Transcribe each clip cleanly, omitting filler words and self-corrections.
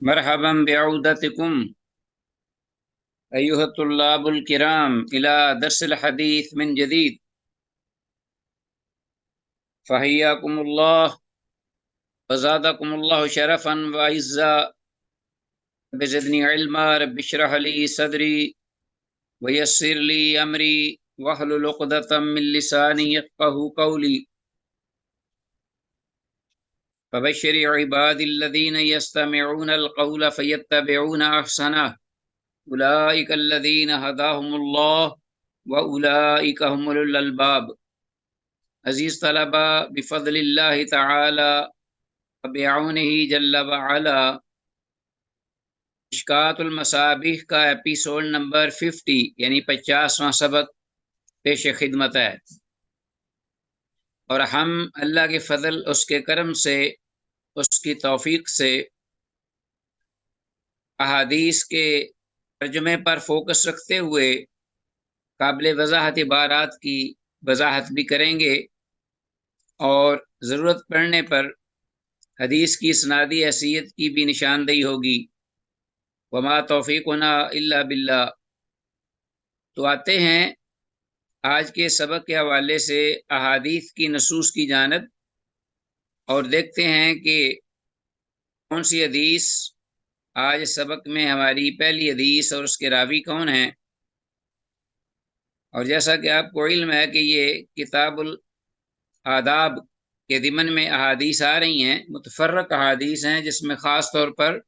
مرحبا بعودتكم أيها الطلاب الكرام إلى درس الحديث من جديد. فحياكم الله وزادكم الله شرفا وعزا بزدني علما. رب اشرح لي صدري ويسر لي أمري واحلل عقدة من لساني يفقهوا قولي. فبشر عبادي الذين يستمعون القول فيتبعون أحسنه أولئك الذين هداهم الله وأولئك هم أولو الألباب. عزیز طلبہ، بفضل اللہ تعالی وبعونہ جل وعلا مشکوٰۃ المصابیح کا ایپیسوڈ نمبر 50 یعنی 50واں سبق پیش خدمت ہے، اور ہم اللہ کے فضل، اس کے کرم سے، اس کی توفیق سے احادیث کے ترجمے پر فوکس رکھتے ہوئے قابل وضاحت عبارات کی وضاحت بھی کریں گے، اور ضرورت پڑنے پر حدیث کی اسنادی حیثیت کی بھی نشاندہی ہوگی۔ وما توفیقنا الا باللہ۔ تو آتے ہیں آج کے سبق کے حوالے سے احادیث کی نصوص کی جانب، اور دیکھتے ہیں کہ کون سی حدیث آج سبق میں ہماری پہلی حدیث اور اس کے راوی کون ہیں۔ اور جیسا کہ آپ کو علم ہے کہ یہ کتاب الآداب کے ضمن میں احادیث آ رہی ہیں، متفرق احادیث ہیں، جس میں خاص طور پر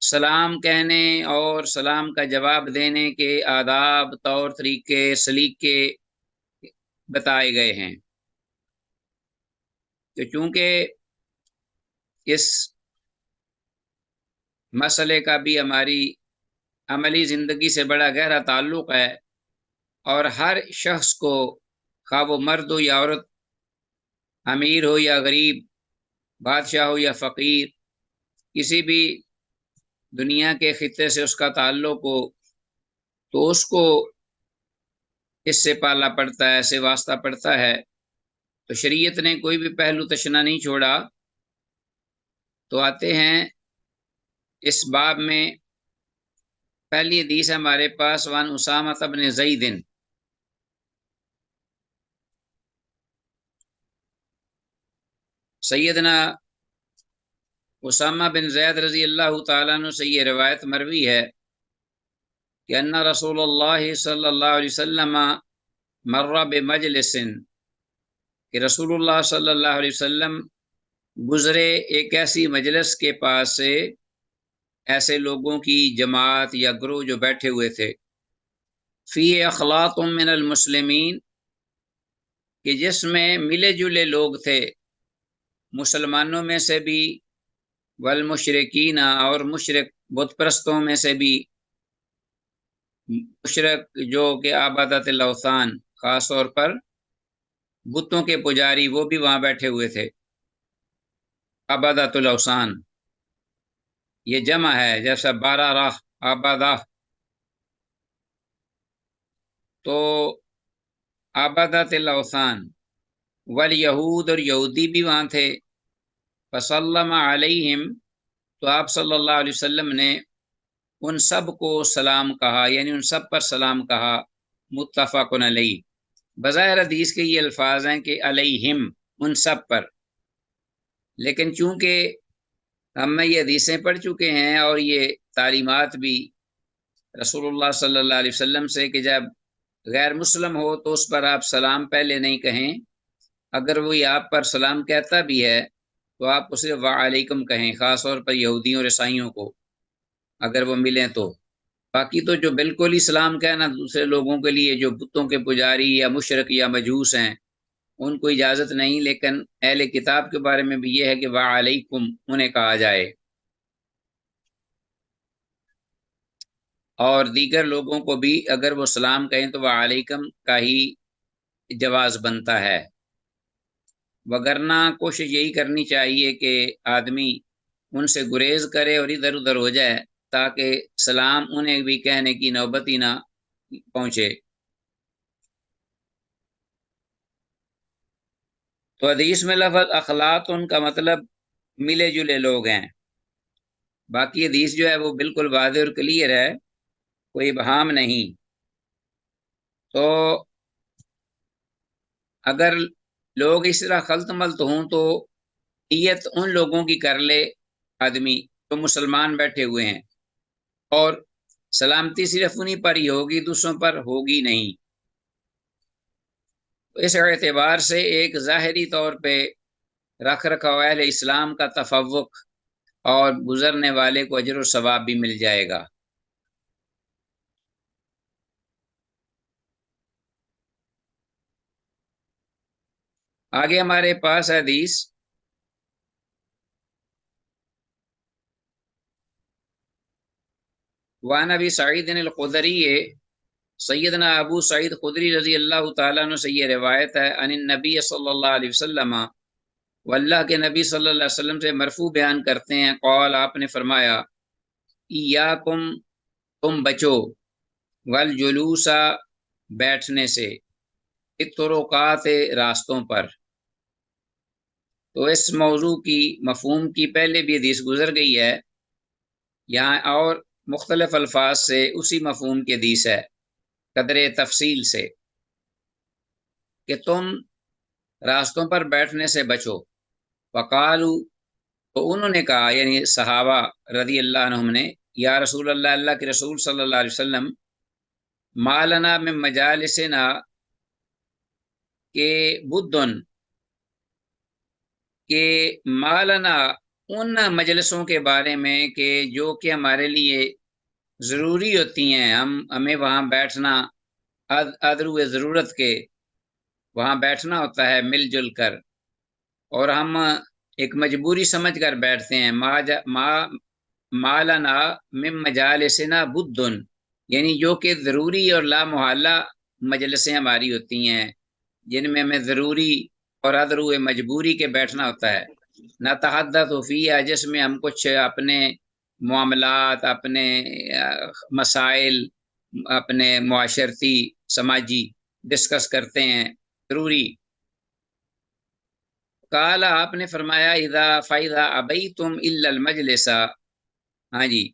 سلام کہنے اور سلام کا جواب دینے کے آداب، طور طریقے، سلیقے بتائے گئے ہیں۔ تو چونکہ اس مسئلے کا بھی ہماری عملی زندگی سے بڑا گہرا تعلق ہے، اور ہر شخص کو، خواہ وہ مرد ہو یا عورت، امیر ہو یا غریب، بادشاہ ہو یا فقیر، کسی بھی دنیا کے خطے سے اس کا تعلق ہو، تو اس کو اس سے پالا پڑتا ہے، اس سے واسطہ پڑتا ہے۔ تو شریعت نے کوئی بھی پہلو تشنا نہیں چھوڑا۔ تو آتے ہیں اس باب میں پہلی حدیث ہمارے پاس، وان اسامہ بن زید۔ سیدنا اسامہ بن زید رضی اللہ تعالیٰ عنہ سے یہ روایت مروی ہے کہ ان رسول اللہ صلی اللہ علیہ وسلم مر بمجلس، کہ رسول اللہ صلی اللہ علیہ وسلم گزرے ایک ایسی مجلس کے پاس سے، ایسے لوگوں کی جماعت یا گروہ جو بیٹھے ہوئے تھے، فی اخلاق من المسلمین، کہ جس میں ملے جلے لوگ تھے مسلمانوں میں سے بھی، والمشرکین، اور مشرک بت پرستوں میں سے بھی، مشرک جو کہ عبادت الاوثان، خاص طور پر بتوں کے پجاری، وہ بھی وہاں بیٹھے ہوئے تھے۔ عبادت الاوثان یہ جمع ہے، جیسا بارہ راہ آبادہ، تو عبادت الاوثان والیہود، اور یہودی بھی وہاں تھے۔ فسلم علیہم، تو آپ صلی اللہ علیہ وسلم نے ان سب کو سلام کہا، یعنی ان سب پر سلام کہا۔ متفق علیہ، بظاہر حدیث کے یہ الفاظ ہیں کہ علیہم، ان سب پر، لیکن چونکہ ہم میں یہ حدیثیں پڑھ چکے ہیں اور یہ تعلیمات بھی رسول اللہ صلی اللہ علیہ وسلم سے، کہ جب غیر مسلم ہو تو اس پر آپ سلام پہلے نہیں کہیں، اگر وہ آپ پر سلام کہتا بھی ہے تو آپ اسے وعلیکم کہیں، خاص طور پر یہودیوں اور عیسائیوں کو اگر وہ ملیں تو۔ باقی تو جو بالکل ہی سلام کہنا دوسرے لوگوں کے لیے جو بتوں کے پجاری یا مشرک یا مجوس ہیں، ان کو اجازت نہیں، لیکن اہل کتاب کے بارے میں بھی یہ ہے کہ وعلیکم انہیں کہا جائے، اور دیگر لوگوں کو بھی اگر وہ سلام کہیں تو وعلیکم کا ہی جواز بنتا ہے۔ وگرنہ کوشش یہی کرنی چاہیے کہ آدمی ان سے گریز کرے اور ادھر ادھر ہو جائے، تاکہ سلام انہیں بھی کہنے کی نوبت ہی نہ پہنچے۔ تو حدیث میں لفظ اخلاق، ان کا مطلب ملے جلے لوگ ہیں، باقی حدیث جو ہے وہ بالکل واضح اور کلیئر ہے، کوئی ابہام نہیں۔ تو اگر لوگ اس طرح خلط ملط ہوں تو نیت ان لوگوں کی کر لے آدمی جو مسلمان بیٹھے ہوئے ہیں، اور سلامتی صرف انہیں پر ہی ہوگی، دوسروں پر ہوگی نہیں۔ اس اعتبار سے ایک ظاہری طور پہ رکھ رکھا اہل اسلام کا تفوق اور گزرنے والے کو اجر و ثواب بھی مل جائے گا۔ آگے ہمارے پاس حدیث وعن ابی سعید الخدری، سیدنا ابو سعید خدری رضی اللہ تعالیٰ عنہ سے یہ روایت ہے، ان النبی صلی اللہ علیہ وسلم، واللہ کے نبی صلی اللہ علیہ وسلم سے مرفوع بیان کرتے ہیں، قال آپ نے فرمایا، ایاکم تم بچو، والجلوسا بیٹھنے سے، الطرقات راستوں پر۔ تو اس موضوع کی مفہوم کی پہلے بھی حدیث گزر گئی ہے، یہاں اور مختلف الفاظ سے اسی مفہوم کی حدیث ہے قدر تفصیل سے، کہ تم راستوں پر بیٹھنے سے بچو۔ وقالو، تو انہوں نے کہا، یعنی صحابہ رضی اللہ عنہم نے، یا رسول اللہ، اللہ کے رسول صلی اللہ علیہ وسلم، ما لنا من مجالسنا، کہ بدن، کہ ما لنا ان مجلسوں کے بارے میں کہ جو کہ ہمارے لیے ضروری ہوتی ہیں، ہمیں وہاں بیٹھنا ادرو ضرورت کے وہاں بیٹھنا ہوتا ہے مل جل کر، اور ہم ایک مجبوری سمجھ کر بیٹھتے ہیں۔ ما لنا من مجالسنا بدن، یعنی جو کہ ضروری اور لا محالہ مجلسیں ہماری ہوتی ہیں، جن میں ہمیں ضروری اور ادرو مجبوری کے بیٹھنا ہوتا ہے۔ نتحدث فیہا، جس میں ہم کچھ اپنے معاملات، اپنے مسائل، اپنے معاشرتی سماجی ڈسکس کرتے ہیں، ضروری۔ قال، آپ نے فرمایا، اذا فاذا ابیتم الا المجلس، ہاں جی،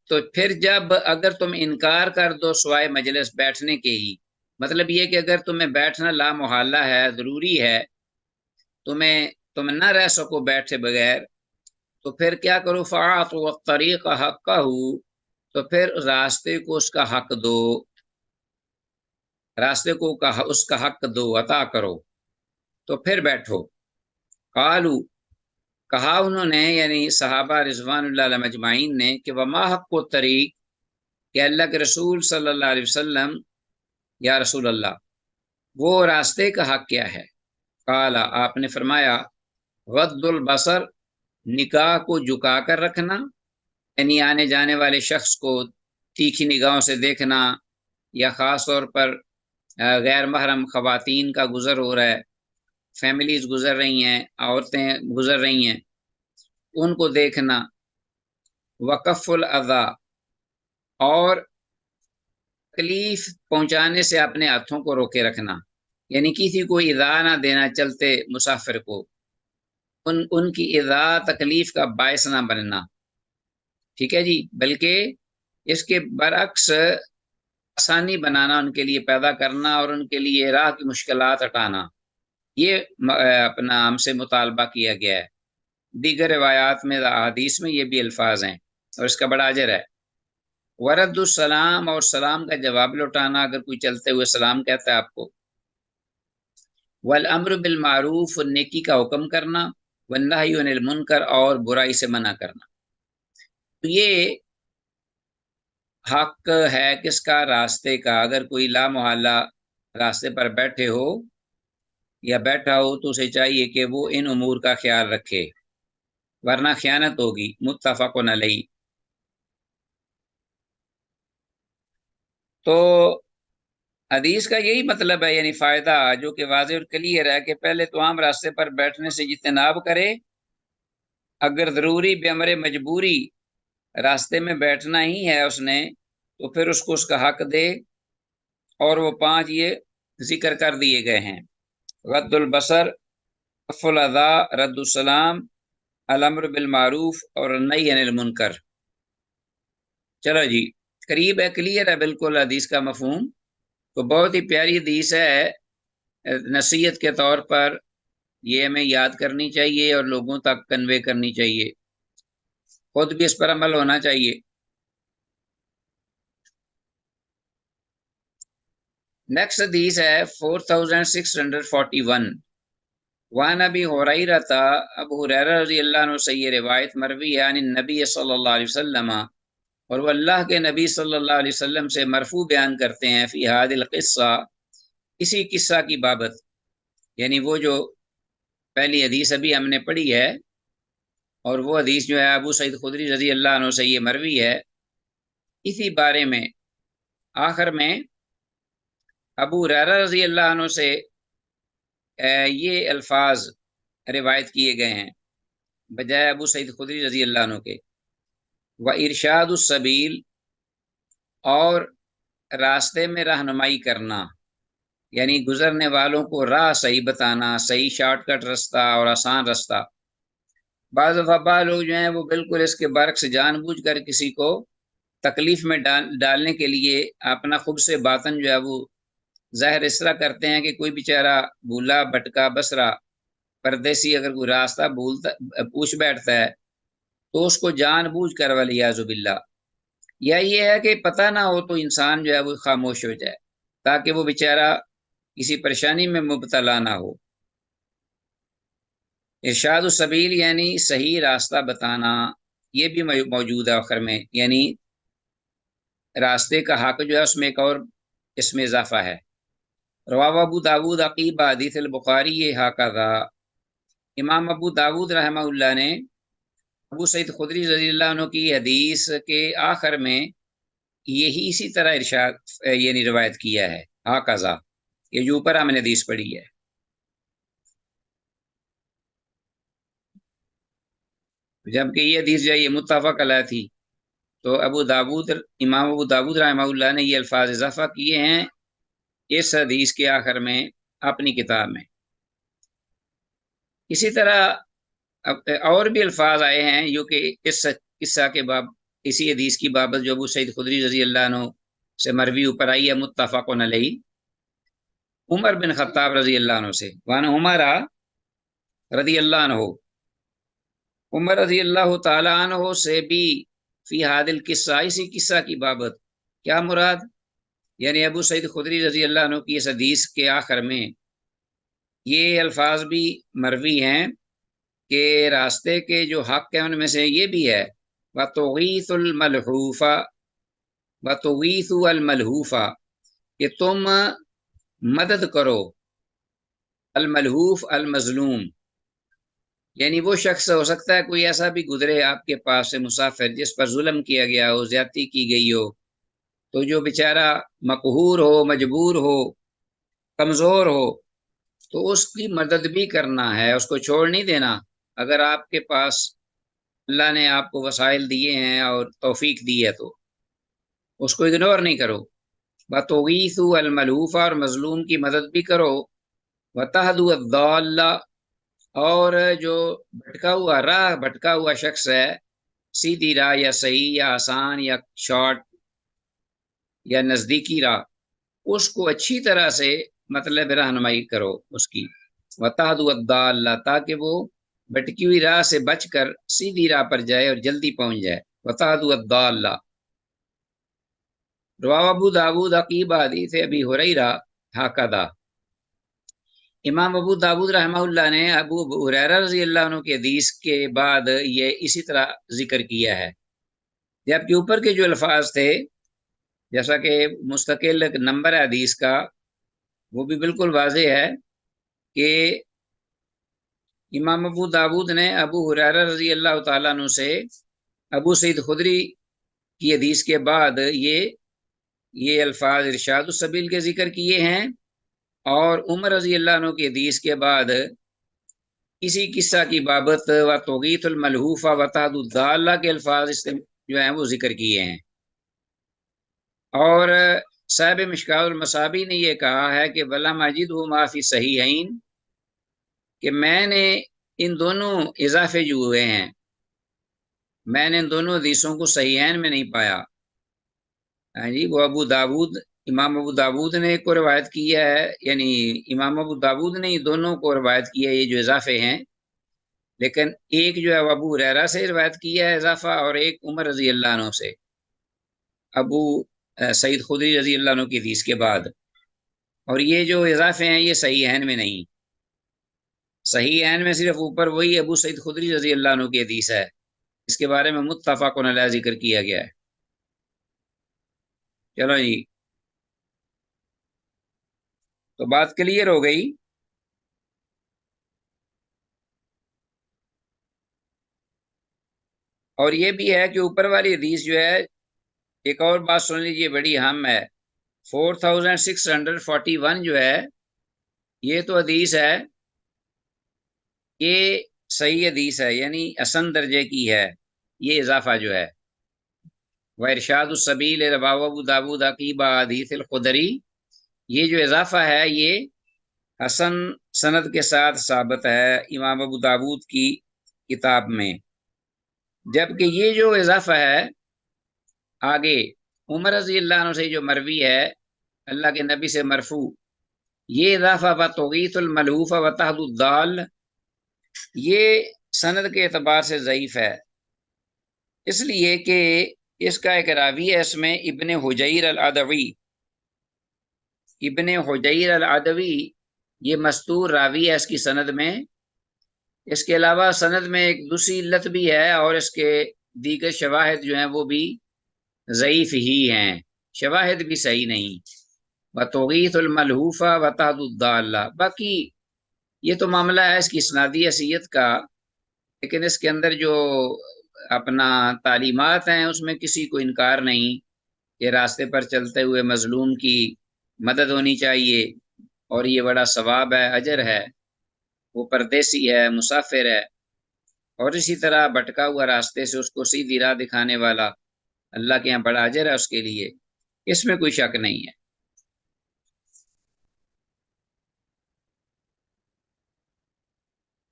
تو پھر جب اگر تم انکار کر دو سوائے مجلس بیٹھنے کے ہی، مطلب یہ کہ اگر تمہیں بیٹھنا لا محالہ ہے، ضروری ہے، تم نہ رہ سکو بیٹھے بغیر، تو پھر کیا کرو، فاعطوا الطریق حقہ، تو پھر راستے کو اس کا حق دو، راستے کو اس کا حق دو، عطا کرو، تو پھر بیٹھو۔ قالو، کہا انہوں نے، یعنی صحابہ رضوان اللہ علیہم اجمعین نے، کہ وما حق الطریق، کہ اللہ کے رسول صلی اللہ علیہ وسلم، یا رسول اللہ، وہ راستے کا حق کیا ہے؟ قال، آپ نے فرمایا، غض البصر، نگاہ کو جھکا کر رکھنا، یعنی آنے جانے والے شخص کو تیکھی نگاہوں سے دیکھنا، یا خاص طور پر غیر محرم خواتین کا گزر ہو رہا ہے، فیملیز گزر رہی ہیں، عورتیں گزر رہی ہیں، ان کو دیکھنا۔ وکف الاذی، اور تکلیف پہنچانے سے اپنے ہاتھوں کو روکے رکھنا، یعنی کسی کو ایذا نہ دینا، چلتے مسافر کو ان کی ایذا، تکلیف کا باعث نہ بننا، ٹھیک ہے جی، بلکہ اس کے برعکس آسانی بنانا، ان کے لیے پیدا کرنا، اور ان کے لیے راہ کی مشکلات ہٹانا، یہ اپنا ہم سے مطالبہ کیا گیا ہے۔ دیگر روایات میں، احادیث میں یہ بھی الفاظ ہیں، اور اس کا بڑا اجر ہے۔ ورد السلام، اور سلام کا جواب لوٹانا، اگر کوئی چلتے ہوئے سلام کہتا ہے آپ کو۔ والامر بالمعروف، نیکی کا حکم کرنا، والنہی عن المنکر، اور برائی سے منع کرنا۔ تو یہ حق ہے کس کا؟ راستے کا۔ اگر کوئی لا محالہ راستے پر بیٹھے ہو یا بیٹھا ہو تو اسے چاہیے کہ وہ ان امور کا خیال رکھے، ورنہ خیانت ہوگی۔ متفق علیہ۔ تو حدیث کا یہی مطلب ہے، یعنی فائدہ جو کہ واضح اور کلیئر ہے، کہ پہلے تو عام راستے پر بیٹھنے سے اجتناب کرے، اگر ضروری بے مجبوری راستے میں بیٹھنا ہی ہے اس نے، تو پھر اس کو اس کا حق دے، اور وہ 5 یہ ذکر کر دیے گئے ہیں: رد البصر، کف الاذی، رد السلام، الامر بالمعروف اور نہی عن المنکر۔ چلو جی، قریب ہے، کلیئر ہے بالکل حدیث کا مفہوم۔ تو بہت ہی پیاری حدیث ہے، نصیحت کے طور پر یہ ہمیں یاد کرنی چاہیے اور لوگوں تک کنوے کرنی چاہیے، خود بھی اس پر عمل ہونا چاہیے۔ نیکسٹ حدیث ہے 4641، وعن ابی ہریرہ، ابو ہریرہ رضی اللہ عنہ سے یہ روایت مروی ہے، عن النبی صلی اللہ علیہ وسلم، اور وہ اللہ کے نبی صلی اللہ علیہ وسلم سے مرفوع بیان کرتے ہیں، فی ہذا القصہ، اسی قصہ کی بابت، یعنی وہ جو پہلی حدیث ابھی ہم نے پڑھی ہے، اور وہ حدیث جو ہے ابو سعید خدری رضی اللہ عنہ سے یہ مروی ہے، اسی بارے میں آخر میں ابو ہریرہ رضی اللہ عنہ سے یہ الفاظ روایت کیے گئے ہیں بجائے ابو سعید خدری رضی اللہ عنہ کے، وَإِرْشَادُ السَّبِيلِ، اور راستے میں رہنمائی کرنا، یعنی گزرنے والوں کو راہ صحیح بتانا، صحیح شارٹ کٹ راستہ اور آسان راستہ۔ بعض دفعہ لوگ جو ہیں وہ بالکل اس کے برعکس جان بوجھ کر کسی کو تکلیف میں ڈالنے کے لیے اپنا خود سے باطن جو ہے وہ ظاہر اس طرح کرتے ہیں کہ کوئی بیچارہ بھولا بھٹکا بسرا پردیسی اگر کوئی راستہ پوچھ بیٹھتا ہے تو اس کو جان بوجھ کر ولیعاذ باللہ، یا یہ ہے کہ پتہ نہ ہو تو انسان جو ہے وہ خاموش ہو جائے تاکہ وہ بیچارہ کسی پریشانی میں مبتلا نہ ہو۔ ارشاد السبیل یعنی صحیح راستہ بتانا، یہ بھی موجود ہے آخر میں، یعنی راستے کا حق جو ہے اس میں ایک اور اس میں اضافہ ہے۔ رواہ ابو داود عقیب حدیث البخاری ہکذا، امام ابو داود رحمہ اللہ نے ابو سعید خدری رضی اللہ عنہ کی حدیث کے آخر میں یہی اسی طرح ارشاد یعنی روایت کیا ہے، ہکذا، یہ جو اوپر ہم نے حدیث پڑھی ہے۔ جبکہ یہ حدیث جو ہے یہ متفق علیہ تھی، تو امام ابو داود رحمہ اللہ نے یہ الفاظ اضافہ کیے ہیں اس حدیث کے آخر میں اپنی کتاب میں۔ اسی طرح اور بھی الفاظ آئے ہیں جو کہ اس قصہ کے باب اسی حدیث کی بابت جو ابو سعید خدری رضی اللہ عنہ سے مروی اوپر آئی ہے، متفق علیہ، عمر بن خطاب رضی اللہ عنہ سے، وعن عمر رضی اللہ عنہ، عمر رضی اللہ تعالی عنہ سے بھی، فی هذا القصہ، اسی قصہ کی بابت، کیا مراد؟ یعنی ابو سعید خدری رضی اللہ عنہ کی اس حدیث کے آخر میں یہ الفاظ بھی مروی ہیں کہ راستے کے جو حق ہیں ان میں سے یہ بھی ہے، وَتُغِيثُ الْمَلْحُوفَ، وَتُغِيثُ الْمَلْحُوفَ، کہ تم مدد کرو الملحوف المظلوم، یعنی وہ شخص ہو سکتا ہے کوئی ایسا بھی گزرے آپ کے پاس سے مسافر جس پر ظلم کیا گیا ہو، زیادتی کی گئی ہو، تو جو بیچارہ مقہور ہو، مجبور ہو، کمزور ہو، تو اس کی مدد بھی کرنا ہے، اس کو چھوڑ نہیں دینا۔ اگر آپ کے پاس اللہ نے آپ کو وسائل دیے ہیں اور توفیق دی ہے تو اس کو اگنور نہیں کرو۔ وَتُغِيثُ الْمَلْحُوفَ، اور مظلوم کی مدد بھی کرو، وَتَهْدُوا الضَّالَّ، اور جو بھٹکا ہوا شخص ہے، سیدھی راہ یا صحیح یا آسان یا شارٹ یا نزدیکی راہ، اس کو اچھی طرح سے مطلب رہنمائی کرو اس کی، وَتَهْدُوا الضَّالَّ، تاکہ وہ بھٹکی ہوئی راہ سے بچ کر سیدھی راہ پر جائے اور جلدی پہنچ جائے، وَتَهْدُوا الضَّالَّ۔ رواہ ابو داود عقیب حدیث ابی ہریرہ ہکذا، امام ابو داود رحمہ اللہ نے ابو ہریرہ رضی اللہ عنہ کی حدیث کے بعد یہ اسی طرح ذکر کیا ہے، جبکہ اوپر کے جو الفاظ تھے جیسا کہ مستقل ایک نمبر ہے حدیث کا، وہ بھی بالکل واضح ہے کہ امام ابو داود نے ابو ہریرہ رضی اللہ تعالیٰ عنہ سے ابو سعید خدری کی حدیث کے بعد یہ الفاظ ارشاد السبیل کے ذکر کیے ہیں، اور عمر رضی اللہ عنہ کی حدیث کے بعد اسی قصہ کی بابت وَتُغِيثُ الْمَلْحُوفَ وَتَهْدُوا الضَّالَّ کے الفاظ جو ہیں وہ ذکر کیے ہیں۔ اور صاحب مشکوٰۃ المصابیح نے یہ کہا ہے کہ وَلَمْ أَجِدْهُ مَا فِي الصَّحِيحَيْنِ، کہ میں نے ان دونوں اضافے جو ہوئے ہیں میں نے ان دونوں حدیثوں کو صحیحین میں نہیں پایا. ہاں جی، وہ امام ابو داود نے ایک کو روایت کیا ہے، یعنی امام ابو داود نے دونوں کو روایت کیا ہے یہ جو اضافے ہیں، لیکن ایک جو ہے وہ ابو ہریرہ سے روایت کیا ہے اضافہ، اور ایک عمر رضی اللہ عنہ سے، ابو سعید خدری رضی اللہ عنہ کی حدیث کے بعد. اور یہ جو اضافے ہیں یہ صحیح عین میں نہیں، صحیح عین میں صرف اوپر وہی ابو سعید خدری رضی اللہ عنہ کی حدیث ہے، اس کے بارے میں متفق علیہ ذکر کیا گیا ہے. چلو جی، تو بات کلیئر ہو گئی. اور یہ بھی ہے کہ اوپر والی حدیث جو ہے، ایک اور بات سن لیجیے بڑی اہم ہے، 4641 جو ہے یہ تو حدیث ہے، یہ صحیح حدیث ہے، یعنی حسن درجے کی ہے. یہ اضافہ جو ہے وَإِرْشَادُ السَّبِيلِ رواه ابو داود عقیبہ حدیث الخدری، یہ جو اضافہ ہے یہ حسن سند کے ساتھ ثابت ہے امام ابو داود کی کتاب میں. جبکہ یہ جو اضافہ ہے آگے عمر رضی اللہ عنہ سے جو مروی ہے اللہ کے نبی سے مرفوع، یہ اضافہ بتوغیث الملحوف و تحد الدال، یہ سند کے اعتبار سے ضعیف ہے، اس لیے کہ اس کا ایک راوی ہے اس میں ابن حجیر العدوی. ابن حجیر العدوی یہ مستور راوی ہے اس کی سند میں. اس کے علاوہ سند میں ایک دوسری علت بھی ہے، اور اس کے دیگر شواہد جو ہیں وہ بھی ضعیف ہی ہیں، شواہد بھی صحیح نہیں. وَتُغِيثُ الْمَلْحُوفَ وَتَحْدُ الضَّالَّةَ، باقی یہ تو معاملہ ہے اس کی اسنادی حیثیت کا، لیکن اس کے اندر جو اپنا تعلیمات ہیں اس میں کسی کو انکار نہیں کہ راستے پر چلتے ہوئے مظلوم کی مدد ہونی چاہیے، اور یہ بڑا ثواب ہے، اجر ہے. وہ پردیسی ہے، مسافر ہے، اور اسی طرح بھٹکا ہوا راستے سے اس کو سیدھی راہ دکھانے والا، اللہ کے یہاں بڑا اجر ہے اس کے لیے، اس میں کوئی شک نہیں ہے.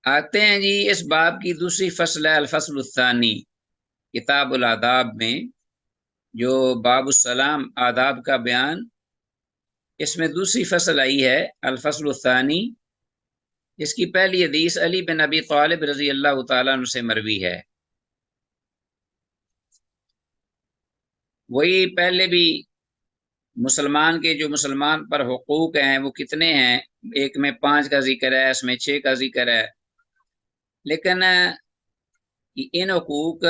آتے ہیں جی اس باب کی دوسری فصل ہے الفصل الثانی کتاب الآداب میں، جو باب السلام آداب کا بیان، اس میں دوسری فصل آئی ہے الفصل الثانی. اس کی پہلی حدیث علی بن ابی طالب رضی اللہ تعالیٰ عنہ سے مروی ہے. وہی پہلے بھی مسلمان کے جو مسلمان پر حقوق ہیں وہ کتنے ہیں، ایک میں 5 کا ذکر ہے، اس میں 6 کا ذکر ہے، لیکن ان حقوق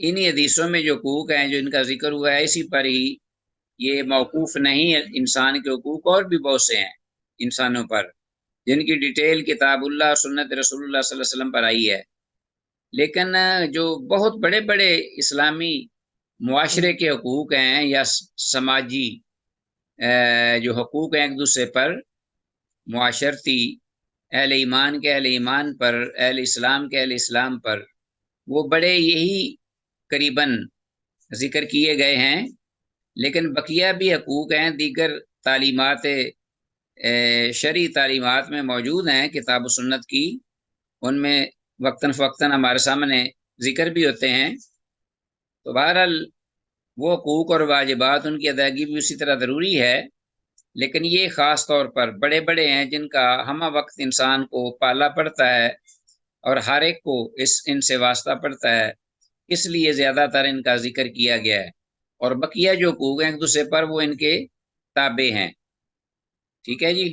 انہی حدیثوں میں جو حقوق ہیں جو ان کا ذکر ہوا ہے اسی پر ہی یہ موقوف نہیں ہے. انسان کے حقوق اور بھی بہت سے ہیں انسانوں پر، جن کی ڈیٹیل کتاب اللہ اور سنت رسول اللہ صلی اللہ علیہ وسلم پر آئی ہے، لیکن جو بہت بڑے بڑے اسلامی معاشرے کے حقوق ہیں یا سماجی جو حقوق ہیں ایک دوسرے پر، معاشرتی، اہل ایمان کے اہل ایمان پر، اہل اسلام کے اہل اسلام پر، وہ بڑے یہی قریباً ذکر کیے گئے ہیں. لیکن بقیہ بھی حقوق ہیں، دیگر تعلیمات شرعی تعلیمات میں موجود ہیں کتاب و سنت کی، ان میں وقتاً فوقتاً ہمارے سامنے ذکر بھی ہوتے ہیں. تو بہرحال وہ حقوق اور واجبات ان کی ادائیگی بھی اسی طرح ضروری ہے، لیکن یہ خاص طور پر بڑے بڑے ہیں جن کا ہمہ وقت انسان کو پالا پڑتا ہے، اور ہر ایک کو ان سے واسطہ پڑتا ہے، اس لیے زیادہ تر ان کا ذکر کیا گیا ہے. اور بقیہ جو حقوق ہیں ایک دوسرے پر وہ ان کے تابع ہیں. ٹھیک ہے جی.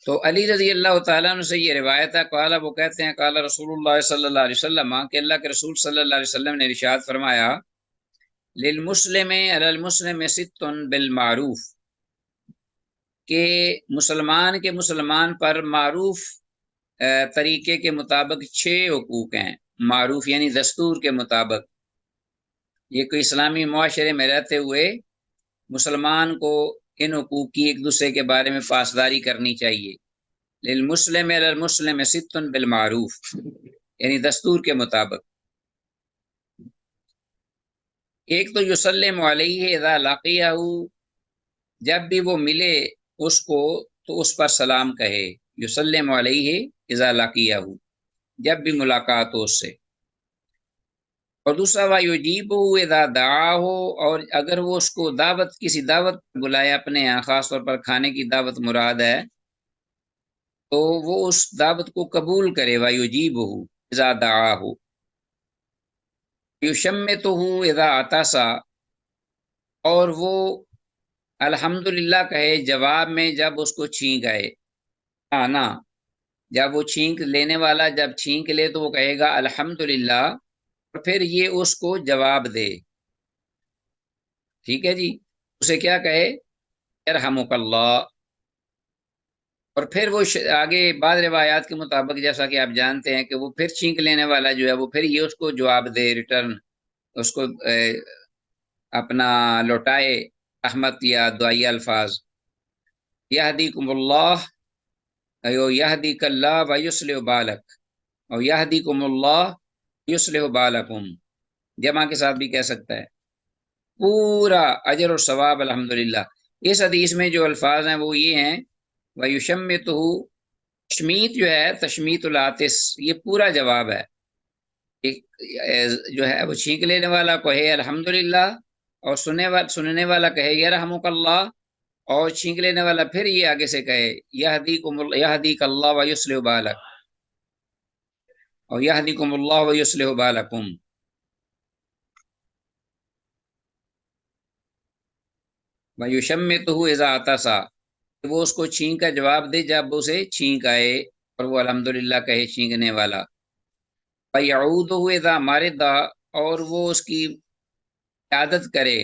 تو علی رضی اللہ تعالیٰ عنہ سے یہ روایت ہے، قال، وہ کہتے ہیں قال رسول اللہ صلی اللہ علیہ وسلم، کہ اللہ کے رسول صلی اللہ علیہ وسلم نے ارشاد فرمایا، للمسلم علی المسلم ست بالمعروف، کہ مسلمان کے مسلمان پر معروف طریقے کے مطابق 6 حقوق ہیں. معروف یعنی دستور کے مطابق. یہ کوئی اسلامی معاشرے میں رہتے ہوئے مسلمان کو ان حقوق کی ایک دوسرے کے بارے میں پاسداری کرنی چاہیے. للمسلم علی المسلم ست بالمعروف، یعنی دستور کے مطابق. ایک تو یسلم علیہ اذا لقیہ، جب بھی وہ ملے اس کو تو اس پر سلام کہے، یسلم علیہ اذا لقیہ، جب بھی ملاقات ہو اس سے۔ اور دوسرا وَیُجِیبُهُ اذا دعاہ، اور اگر وہ اس کو کسی دعوت بلائے اپنے یہاں، خاص طور پر کھانے کی دعوت مراد ہے، تو وہ اس دعوت کو قبول کرے، وَیُجِیبُهُ اذا دعاہ، یشمتہ اذا عطس، اور وہ الحمدللہ کہے جواب میں جب اس کو چھینک آئے۔ نا جب وہ چھینک لینے والا جب چھینک لے تو وہ کہے گا الحمدللہ، اور پھر یہ اس کو جواب دے، ٹھیک ہے جی، اسے کیا کہے، یرحمک اللہ۔ اور پھر وہ آگے بعض روایات کے مطابق جیسا کہ آپ جانتے ہیں کہ وہ پھر چھینک لینے والا جو ہے وہ پھر یہ اس کو جواب دے، ریٹرن اس کو اپنا لوٹائے رحمت یا دعائیہ الفاظ، یہدیکم اللہ، یہدیک اللہ ویصلح بالک، اور یہدیکم اللہ یصلح بالکم، جمع کے ساتھ بھی کہہ سکتا ہے، پورا اجر و ثواب الحمدللہ۔ اس حدیث میں جو الفاظ ہیں وہ یہ ہیں، وَيُشَمِّتُهُ، تشمیت جو ہے تشمیت العاطس، یہ پورا جواب ہے، جو ہے وہ چھینک لینے والا کہے الحمدللہ، اور سننے والا کہے یرحمک اللہ، اور چھینک لینے والا پھر یہ آگے سے کہے یہدیک اللہ ویصلح بالک، اور یہدیکم اللہ ویصلح بالکم۔ وَيُشَمِّتُهُ اذا عطس، وہ اس کو چھینک کا جواب دے جب اسے چھینک آئے، اور وہ الحمدللہ کہے چھینکنے والا۔ وَيَعُودُهُ اذا مرض، اور وہ اس کی عیادت کرے،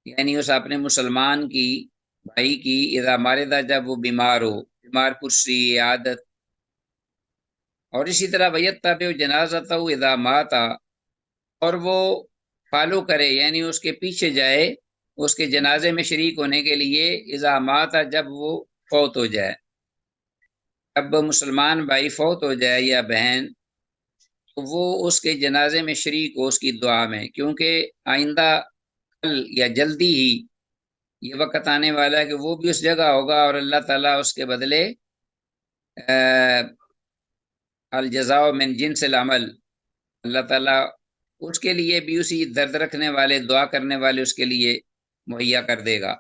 یعنی اس اپنے مسلمان کی بھائی کی، اذا مرض جب وہ بیمار ہو، بیمار پرسی عیادت۔ اور اسی طرح وَيَتَّبِعُ جَنَازَتَهُ اذا مات، اور وہ فالو کرے، یعنی اس کے پیچھے جائے اس کے جنازے میں شریک ہونے کے لیے، اذا مات جب وہ فوت ہو جائے، جب مسلمان بھائی فوت ہو جائے یا بہن، تو وہ اس کے جنازے میں شریک ہو اس کی دعا میں، کیونکہ آئندہ کل یا جلدی ہی یہ وقت آنے والا ہے کہ وہ بھی اس جگہ ہوگا، اور اللہ تعالیٰ اس کے بدلے الجزاء من جنس العمل، اللہ تعالیٰ اس کے لیے بھی اسی درد رکھنے والے دعا کرنے والے اس کے لیے مہیا کر دے گا۔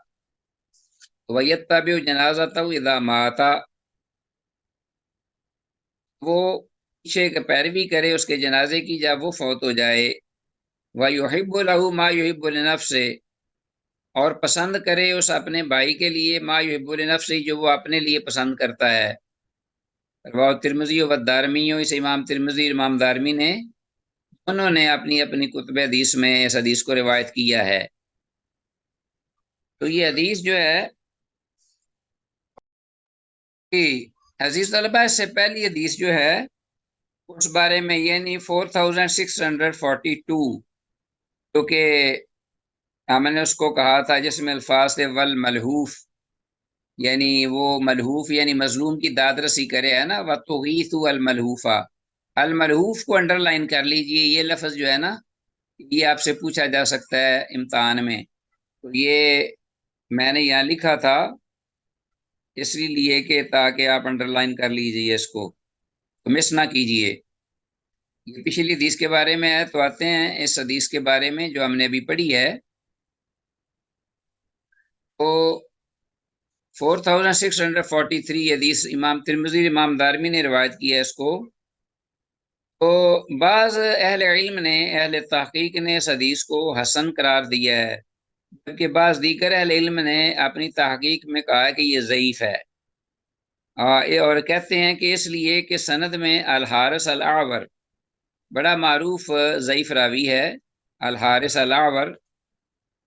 وَيَتَّبِعُ جَنَازَتَهُ اذا مات، وہ پیچھے پیروی کرے اس کے جنازے کی جب وہ فوت ہو جائے۔ وَيُحِبُّ لَهُ مَا يُحِبُّ لِنَفْسِهِ، اور پسند کرے اس اپنے بھائی کے لیے ما يحب لنفسه، جو وہ اپنے لیے پسند کرتا ہے۔ رواه ترمذی و دارمی، اس امام ترمذی امام دارمی نے انہوں نے اپنی اپنی کتب حدیث میں اس حدیث کو روایت کیا ہے۔ تو یہ حدیث جو ہے کہ عزیز طلبہ، اس سے پہلی حدیث جو ہے اس بارے میں، یعنی 4642، جو کہ میں نے اس کو کہا تھا جس میں الفاظ تھے والملحوف، یعنی وہ ملحوف یعنی مظلوم کی داد رسی کرے، ہے نا، وَتُغِيثُ الْمَلْحُوفَ، الملحوف کو انڈر لائن کر لیجئے، یہ لفظ جو ہے نا یہ آپ سے پوچھا جا سکتا ہے امتحان میں، تو یہ میں نے یہاں لکھا تھا اس لیے کہ تاکہ آپ انڈر لائن کر لیجئے، اس کو مس نہ کیجئے۔ یہ پچھلی حدیث کے بارے میں ہے، تو آتے ہیں اس حدیث کے بارے میں جو ہم نے ابھی پڑھی ہے۔ تو 4643 حدیث امام ترمذی امام دارمی نے روایت کی ہے اس کو۔ تو بعض اہل علم نے، اہل تحقیق نے اس حدیث کو حسن قرار دیا ہے، جبکہ بعض دیگر اہل علم نے اپنی تحقیق میں کہا کہ یہ ضعیف ہے، اور کہتے ہیں کہ اس لیے کہ سند میں الحارث الاعور بڑا معروف ضعیف راوی ہے، الحارث الاعور،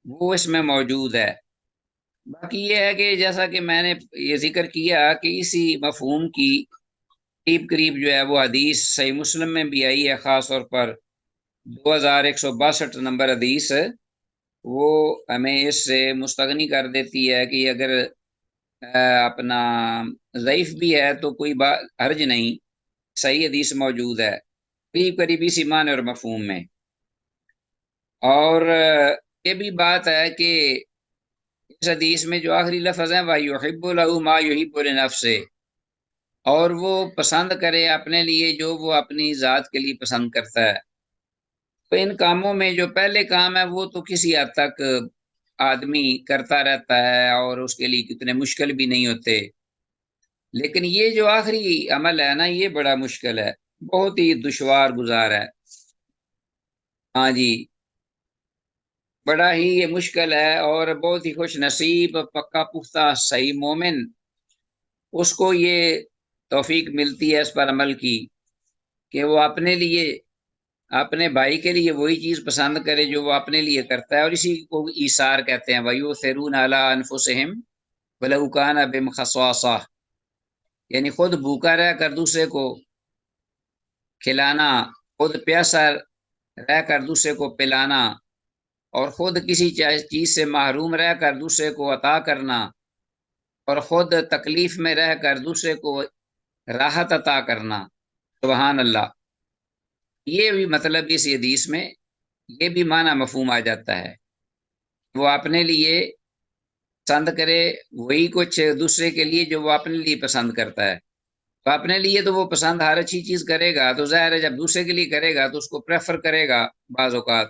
وہ اس میں موجود ہے۔ باقی یہ ہے کہ جیسا کہ میں نے یہ ذکر کیا کہ اسی مفہوم کی قریب قریب جو ہے وہ حدیث صحیح مسلم میں بھی آئی ہے، خاص طور پر 2162 نمبر حدیث، وہ ہمیں اس سے مستغنی کر دیتی ہے کہ اگر اپنا ضعیف بھی ہے تو کوئی حرج نہیں، صحیح حدیث موجود ہے قریب قریب اسی معنی اور مفہوم میں۔ اور یہ بھی بات ہے کہ اس حدیث میں جو آخری لفظ ہیں وَيُحِبُّ لَهُ مَا يُحِبُّ لِنَفْسِهِ، اور وہ پسند کرے اپنے لیے جو وہ اپنی ذات کے لیے پسند کرتا ہے۔ تو ان کاموں میں جو پہلے کام ہے وہ تو کسی حد تک آدمی کرتا رہتا ہے اور اس کے لیے کتنے مشکل بھی نہیں ہوتے، لیکن یہ جو آخری عمل ہے نا یہ بڑا مشکل ہے، بہت ہی دشوار گزار ہے۔ ہاں جی، بڑا ہی یہ مشکل ہے، اور بہت ہی خوش نصیب پکا پختہ صحیح مومن اس کو یہ توفیق ملتی ہے اس پر عمل کی کہ وہ اپنے لیے، اپنے بھائی کے لیے وہی چیز پسند کرے جو وہ اپنے لیے کرتا ہے، اور اسی کو ایثار کہتے ہیں، وَيُؤْثِرُونَ عَلَىٰ أَنفُسِهِمْ وَلَوْ كَانَ بِهِمْ خَصَاصَةٌ، یعنی خود بھوکا رہ کر دوسرے کو کھلانا، خود پیاسا رہ کر دوسرے کو پلانا، اور خود کسی چیز سے محروم رہ کر دوسرے کو عطا کرنا، اور خود تکلیف میں رہ کر دوسرے کو راحت عطا کرنا۔ سبحان اللہ، یہ بھی مطلب اس حدیث میں یہ بھی معنی مفہوم آ جاتا ہے، وہ اپنے لیے پسند کرے وہی کچھ دوسرے کے لیے جو وہ اپنے لیے پسند کرتا ہے۔ تو اپنے لیے تو وہ پسند ہر اچھی چیز کرے گا، تو ظاہر ہے جب دوسرے کے لیے کرے گا تو اس کو پریفر کرے گا بعض اوقات،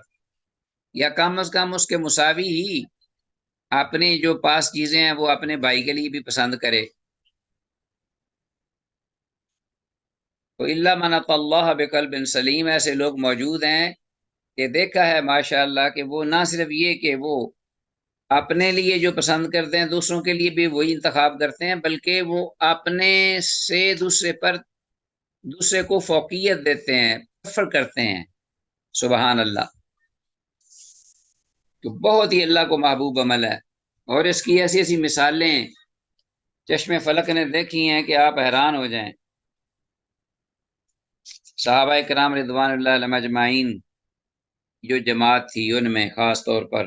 یا کم از کم اس کے مساوی ہی اپنی جو پاس چیزیں ہیں وہ اپنے بھائی کے لیے بھی پسند کرے۔ تو الا من اتى اللہ بقلب سلیم، ایسے لوگ موجود ہیں کہ دیکھا ہے ماشاءاللہ کہ وہ نہ صرف یہ کہ وہ اپنے لیے جو پسند کرتے ہیں دوسروں کے لیے بھی وہی انتخاب کرتے ہیں، بلکہ وہ اپنے سے دوسرے کو فوقیت دیتے ہیں، پریفر کرتے ہیں۔ سبحان اللہ، تو بہت ہی اللہ کو محبوب عمل ہے، اور اس کی ایسی ایسی مثالیں چشم فلک نے دیکھی ہیں کہ آپ حیران ہو جائیں۔ صحابہ کرام رضوان اللہ علیہم اجمعین جو جماعت تھی ان میں خاص طور پر،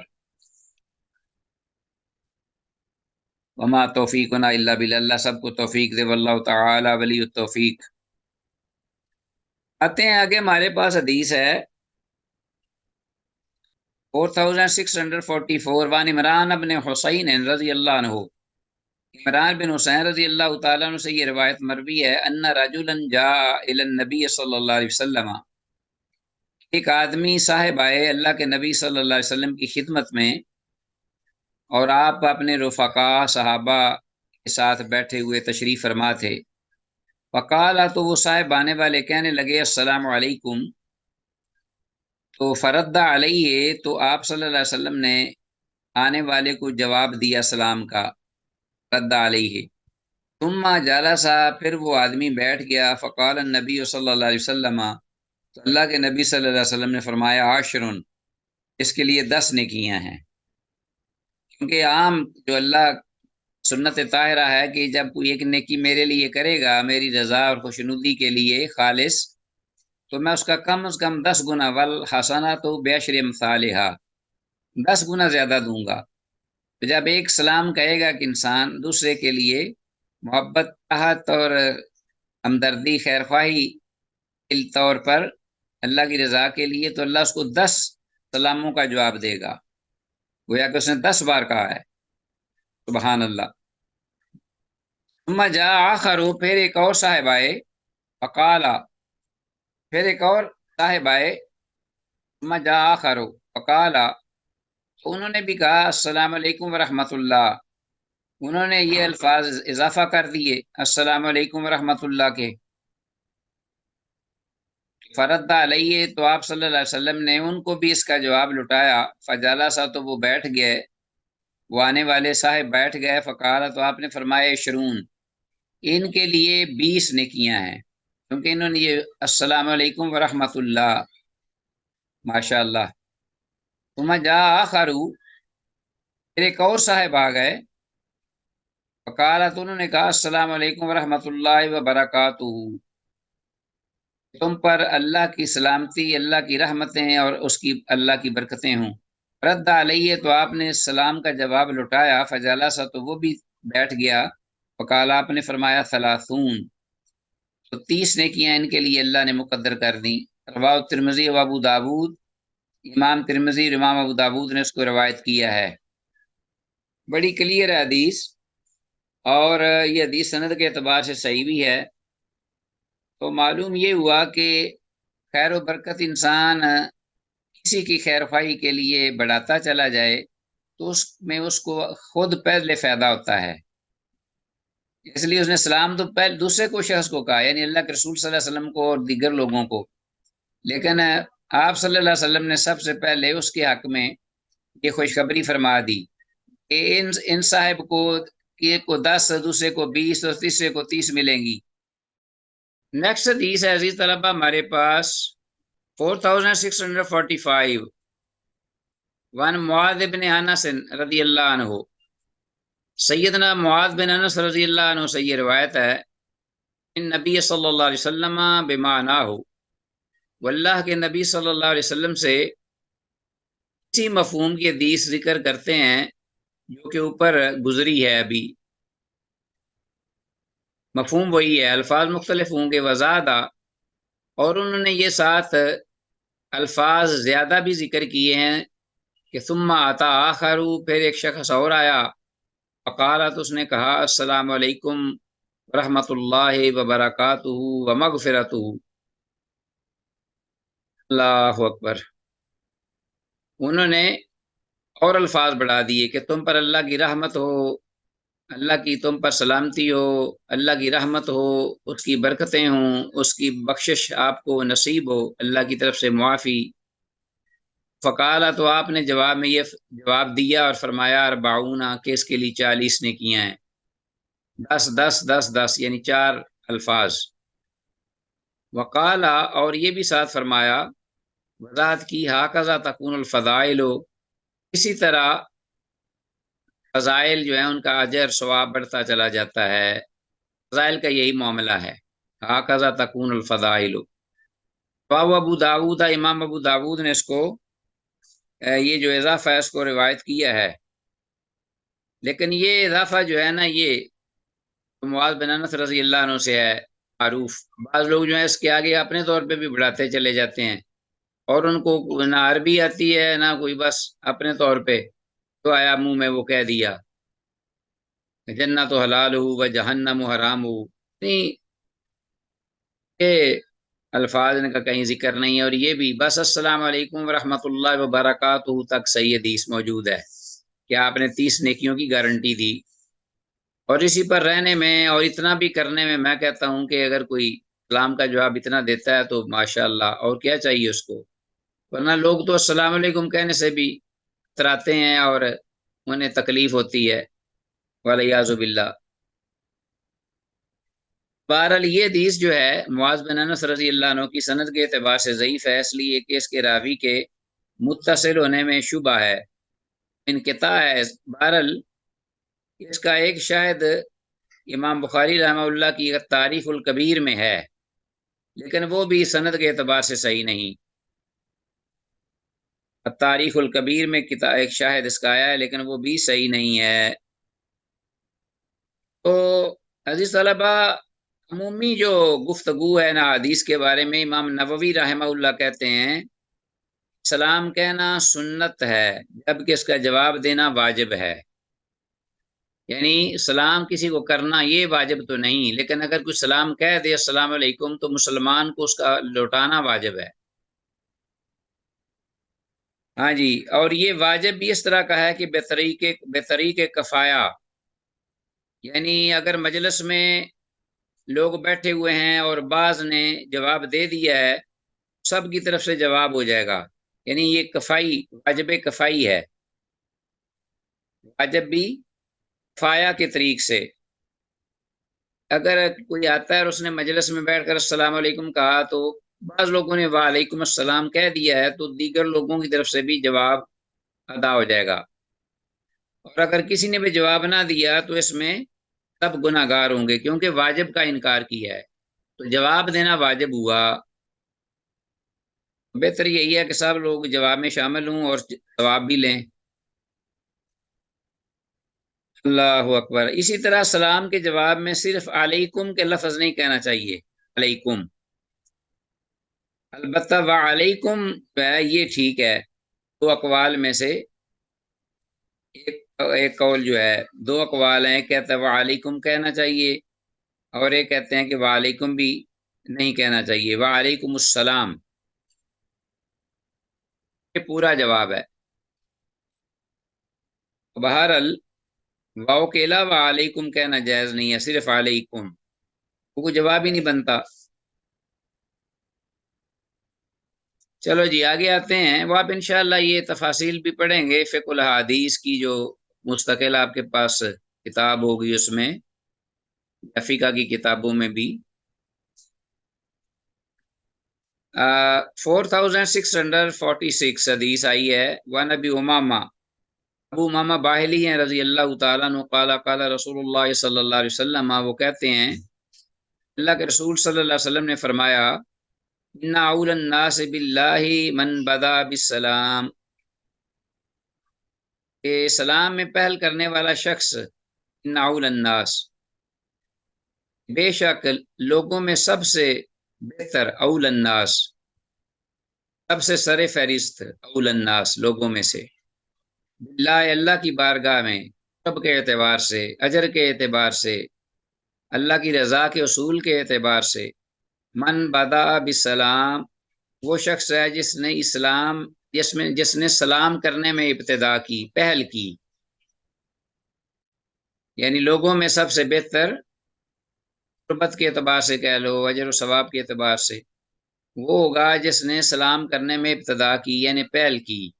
وما توفیقنا الا باللہ، اللہ سب کو توفیق دے، واللہ تعالی ولی التوفیق۔ آتے ہیں آگے، ہمارے پاس حدیث ہے 4644، وان عمران بن حسین رضی اللہ عنہ، عمران بن حسین رضی اللہ تعالیٰ عنہ سے یہ روایت مروی ہے، ان رجلا جاء الی النبی صلی اللہ علیہ وسلم، ایک آدمی صاحب آئے اللہ کے نبی صلی اللہ علیہ وسلم کی خدمت میں، اور آپ اپنے رفقا صحابہ کے ساتھ بیٹھے ہوئے تشریف فرما تھے۔ وقال، تو وہ صاحب آنے والے کہنے لگے السلام علیکم، تو فرد علیہ، تو آپ صلی اللہ علیہ وسلم نے آنے والے کو جواب دیا سلام کا، رد علیہ، ثم جلسا، پھر وہ آدمی بیٹھ گیا، فقال النبی صلی اللہ علیہ وسلم، تو اللہ کے نبی صلی اللہ علیہ وسلم نے فرمایا عاشرن، اس کے لیے 10 نیکیاں ہیں، کیونکہ عام جو اللہ سنت طاہرہ ہے کہ جب کوئی ایک نیکی میرے لیے کرے گا میری رضا اور خوشنودی کے لیے خالص، تو میں اس کا کم از کم 10 گنا، والحسنۃ بعشر امثالھا، 10 گنا زیادہ دوں گا۔ تو جب ایک سلام کہے گا کہ انسان دوسرے کے لیے محبت، راحت اور ہمدردی، خیر خواہی کے طور پر اللہ کی رضا کے لیے، تو اللہ اس کو 10 سلاموں کا جواب دے گا، گویا کہ اس نے 10 بار کہا ہے۔ سبحان اللہ۔ ثم جاء آخر، پھر ایک اور صاحب آئے، فقال، پھر ایک اور صاحب آئے، ثم جاء آخر فقال، تو انہوں نے بھی کہا السلام علیکم ورحمۃ اللہ، انہوں نے یہ الفاظ اضافہ کر دیے السلام علیکم ورحمۃ اللہ کے۔ فرد علیہ، تو آپ صلی اللہ علیہ وسلم نے ان کو بھی اس کا جواب لٹایا، فجلسا، تو وہ بیٹھ گئے، وہ آنے والے صاحب بیٹھ گئے، فقال، تو آپ نے فرمایا عشرون، ان کے لیے 20 نیکیاں ہیں، کیونکہ انہوں نے یہ السلام علیکم ورحمۃ اللہ، ماشاء اللہ۔ ثم جاء آخر، پھر ایک اور صاحب آ گئے، فقال، تو انہوں نے کہا السلام علیکم ورحمۃ اللہ وبرکاتہ، تم پر اللہ کی سلامتی، اللہ کی رحمتیں اور اس کی اللہ کی برکتیں ہوں۔ رد علیہ، تو آپ نے السلام کا جواب لٹایا، فجلسا، تو وہ بھی بیٹھ گیا، فقال، آپ نے فرمایا ثلاثون، تو 30 نیکیاں ان کے لیے اللہ نے مقدر کر دیں۔ رواه ترمذی و ابو داود، امام ترمذی اور امام ابو داود نے اس کو روایت کیا ہے۔ بڑی کلیئر ہے حدیث، اور یہ حدیث سند کے اعتبار سے صحیح بھی ہے۔ تو معلوم یہ ہوا کہ خیر و برکت انسان کسی کی خیر خواہی کے لیے بڑھاتا چلا جائے تو اس میں اس کو خود پہلے فائدہ ہوتا ہے۔ اس لیے اس نے سلام تو پہلے دوسرے کو شخص کو کہا، یعنی اللہ کے رسول صلی اللہ علیہ وسلم کو اور دیگر لوگوں کو، لیکن آپ صلی اللہ علیہ وسلم نے سب سے پہلے اس کے حق میں یہ خوشخبری فرما دی کہ ان صاحب کو ایک کو 10، دوسرے کو 20 اور تیسرے کو 30 ملیں گی۔ نیکسٹ حدیث ہے عزیز طلبہ ہمارے پاس 4645، وان معاذ بن انس رضی اللہ عنہ، سیدنا معاذ بن انس رضی اللہ عنہ سے یہ روایت ہے، ان نبی صلی اللہ علیہ وسلم بمعناہ، واللہ کے نبی صلی اللہ علیہ وسلم سے اسی مفہوم کی حدیث ذکر کرتے ہیں جو کہ اوپر گزری ہے ابھی۔ مفہوم وہی ہے، الفاظ مختلف ہوں گے، وزادہ، اور انہوں نے یہ 7 الفاظ زیادہ بھی ذکر کیے ہیں کہ ثم آتا آخر، پھر ایک شخص اور آیا، فقالت، اس نے کہا، السلام علیکم ورحمۃ اللہ وبرکاتہ ومغفرتہ، اللہ اکبر۔ انہوں نے اور الفاظ بڑھا دیے کہ تم پر اللہ کی رحمت ہو، اللہ کی تم پر سلامتی ہو، اللہ کی رحمت ہو، اس کی برکتیں ہوں، اس کی بخشش آپ کو نصیب ہو، اللہ کی طرف سے معافی۔ فقالہ، تو آپ نے جواب میں یہ جواب دیا اور فرمایا، 40، کہ اس کے لیے 40 نے کیا ہیں، 10 10 10 10، یعنی 4 الفاظ۔ وقالہ، اور یہ بھی ساتھ فرمایا، وضاحت کی، ہاکذا تکون الفضائل، اسی طرح فضائل جو ہیں ان کا اجر ثواب بڑھتا چلا جاتا ہے، فضائل کا یہی معاملہ ہے، ہاکذا تکون الفضائل۔ واو ابو داود، امام ابو داود نے اس کو یہ جو اضافہ ہے اس کو روایت کیا ہے، لیکن یہ اضافہ جو ہے نا یہ معاذ بن انس رضی اللہ عنہ سے ہے معروف۔ بعض لوگ جو ہیں اس کے آگے اپنے طور پہ بھی بڑھاتے چلے جاتے ہیں، اور ان کو نہ عربی آتی ہے نہ کوئی، بس اپنے طور پہ تو آیا منہ میں وہ کہہ دیا، جنت و حلال ہو و جہنم و حرام ہو، نہیں، یہ الفاظ کا کہیں ذکر نہیں ہے، اور یہ بھی بس السلام علیکم ورحمۃ اللہ وبرکاتہ تک صحیح حدیث موجود ہے کہ آپ نے 30 نیکیوں کی گارنٹی دی۔ اور اسی پر رہنے میں اور اتنا بھی کرنے میں میں کہتا ہوں کہ اگر کوئی سلام کا جواب اتنا دیتا ہے تو ماشاء اللہ، اور کیا چاہیے اس کو، ورنہ لوگ تو السلام علیکم کہنے سے بھی اتراتے ہیں اور انہیں تکلیف ہوتی ہے، والیاذ باللہ۔ بہرحال یہ حدیث جو ہے معاذ بن انس رضی اللہ عنہ کی سند کے اعتبار سے ضعیف ہے، اس لیے کہ اس کے راوی کے متصل ہونے میں شبہ ہے، انقطاع ہے۔ بہرحال اس کا ایک شاہد امام بخاری رحمہ اللہ کی تاریخ الکبیر میں ہے، لیکن وہ بھی سند کے اعتبار سے صحیح نہیں۔ تاریخ الکبیر میں ایک شاہد اس کا آیا ہے، لیکن وہ بھی صحیح نہیں ہے۔ تو عزیز طلبہ، عمومی جو گفتگو ہے نا حدیث کے بارے میں، امام نووی رحمہ اللہ کہتے ہیں سلام کہنا سنت ہے، جبکہ اس کا جواب دینا واجب ہے، یعنی سلام کسی کو کرنا یہ واجب تو نہیں، لیکن اگر کوئی سلام کہہ دے السلام علیکم تو مسلمان کو اس کا لوٹانا واجب ہے۔ ہاں جی، اور یہ واجب بھی اس طرح کا ہے کہ بطریق کفایہ، یعنی اگر مجلس میں لوگ بیٹھے ہوئے ہیں اور بعض نے جواب دے دیا ہے، سب کی طرف سے جواب ہو جائے گا، یعنی یہ کفائی، واجب کفائی ہے، واجب بھی کفایہ کے طریق سے۔ اگر کوئی آتا ہے اور اس نے مجلس میں بیٹھ کر السلام علیکم کہا تو بعض لوگوں نے وعلیکم السلام کہہ دیا ہے تو دیگر لوگوں کی طرف سے بھی جواب ادا ہو جائے گا، اور اگر کسی نے بھی جواب نہ دیا تو اس میں سب گناہ گار ہوں گے، کیونکہ واجب کا انکار کیا ہے، تو جواب دینا واجب ہوا۔ بہتر یہی ہے کہ سب لوگ جواب میں شامل ہوں اور جواب بھی لیں۔ اللہ اکبر۔ اسی طرح سلام کے جواب میں صرف علیکم کے لفظ نہیں کہنا چاہیے، علیکم، البتہ وعلیکم ہے یہ ٹھیک ہے، تو اقوال میں سے ایک ایک قول جو ہے، دو اقوال ہیں، کہتا ہے وعلیکم کہنا چاہیے، اور ایک کہتے ہیں کہ وعلیکم بھی نہیں کہنا چاہیے، وعلیکم السلام، یہ پورا جواب ہے۔ بہرحال واؤ کے علاوہ علیکم کہنا جائز نہیں ہے، صرف علیکم، وہ کوئی جواب ہی نہیں بنتا۔ چلو جی آگے آتے ہیں، وہ آپ انشاءاللہ یہ تفاصیل بھی پڑھیں گے فقہ الحدیث کی جو مستقل آپ کے پاس کتاب ہوگی، اس میں فقہ کی کتابوں میں بھی 4646 حدیث آئی ہے۔ وان ابی امامہ، ابو امامہ باہلی ہیں رضی اللہ تعالیٰ عنہ، قال قال رسول اللہ صلی اللہ علیہ وسلم، وہ کہتے ہیں اللہ کے رسول صلی اللہ علیہ وسلم نے فرمایا، ان اول الناس باللہ من بدا بالسلام، کہ سلام میں پہل کرنے والا شخص، ان اول الناس، بے شک لوگوں میں سب سے بہتر، اول الناس سب سے سر فہرست، اول الناس لوگوں میں سے، باللہ اللہ کی بارگاہ میں، سب کے اعتبار سے، اجر کے اعتبار سے، اللہ کی رضا کے اصول کے اعتبار سے، من بدا بالسلام، وہ شخص ہے جس نے سلام کرنے میں ابتدا کی، پہل کی، یعنی لوگوں میں سب سے بہتر، قربت کے اعتبار سے کہہ لو، اجر و ثواب کے اعتبار سے، وہ ہوگا جس نے سلام کرنے میں ابتدا کی، یعنی پہل کی۔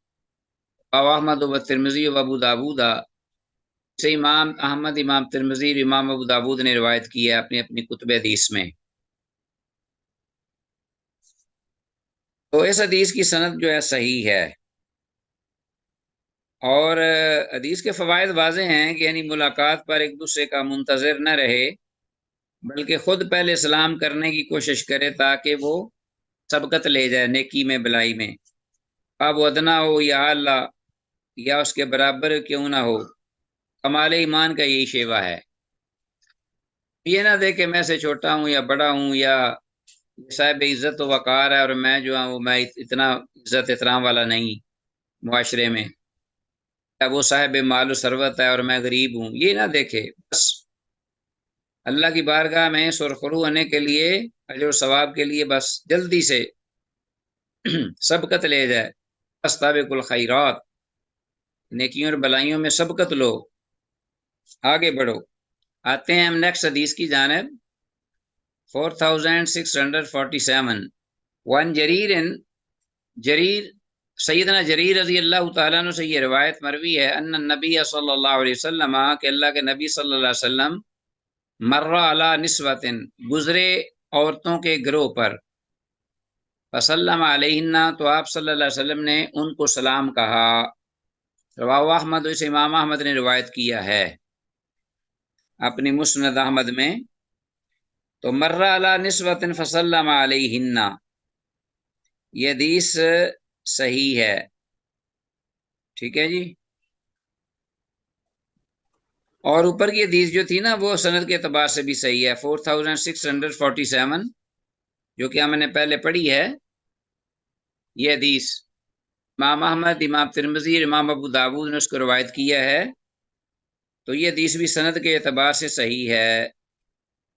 احمد و ترمذی و ابو داود، سے امام احمد، امام ترمذی اور امام ابو داود نے روایت کی ہے اپنی اپنی کتب حدیث میں۔ تو اس حدیث کی سند جو ہے صحیح ہے، اور حدیث کے فوائد واضح ہیں کہ یعنی ملاقات پر ایک دوسرے کا منتظر نہ رہے، بلکہ خود پہلے سلام کرنے کی کوشش کرے تاکہ وہ سبقت لے جائے نیکی میں، بلائی میں، اب وہ ادنا ہو یا اللہ، یا اس کے برابر کیوں نہ ہو، کمال ایمان کا یہی شیوہ ہے۔ یہ نہ دے کہ میں سے چھوٹا ہوں یا بڑا ہوں، یا صاحب عزت و وقار ہے اور میں جو ہوں میں اتنا عزت احترام والا نہیں معاشرے میں، یا وہ صاحب مال و ثروت ہے اور میں غریب ہوں، یہ نہ دیکھے، بس اللہ کی بارگاہ میں سرخرو ہونے کے لیے، اجر و ثواب کے لیے بس جلدی سے سبقت لے جائے، استابق الخیرات، نیکیوں اور بلائیوں میں سبقت لو، آگے بڑھو۔ آتے ہیں ہم نیکسٹ حدیث کی جانب، 4647، وان جریر، جریر سیدنا جریر رضی اللہ تعالیٰ عنہ سے یہ روایت مروی ہے، ان النبی صلی اللہ علیہ وسلم، کہ اللہ کے نبی صلی اللہ علیہ وسلم، مر علی نسوۃ، گزرے عورتوں کے گروہ پر، فسلم علیہن، تو آپ صلی اللہ علیہ وسلم نے ان کو سلام کہا، رواہ احمد، اسے امام احمد نے روایت کیا ہے اپنی مسند احمد میں۔ تو مر علی نسوۃ فسلم علیہن، یہ حدیث صحیح ہے، ٹھیک ہے جی۔ اور اوپر کی حدیث جو تھی نا، وہ سند کے اعتبار سے بھی صحیح ہے، 4647، جو کہ ہم نے پہلے پڑھی ہے، یہ حدیث امام احمد، امام ترمذی اور امام ابو داود نے اس کو روایت کیا ہے، تو یہ حدیث بھی سند کے اعتبار سے صحیح ہے،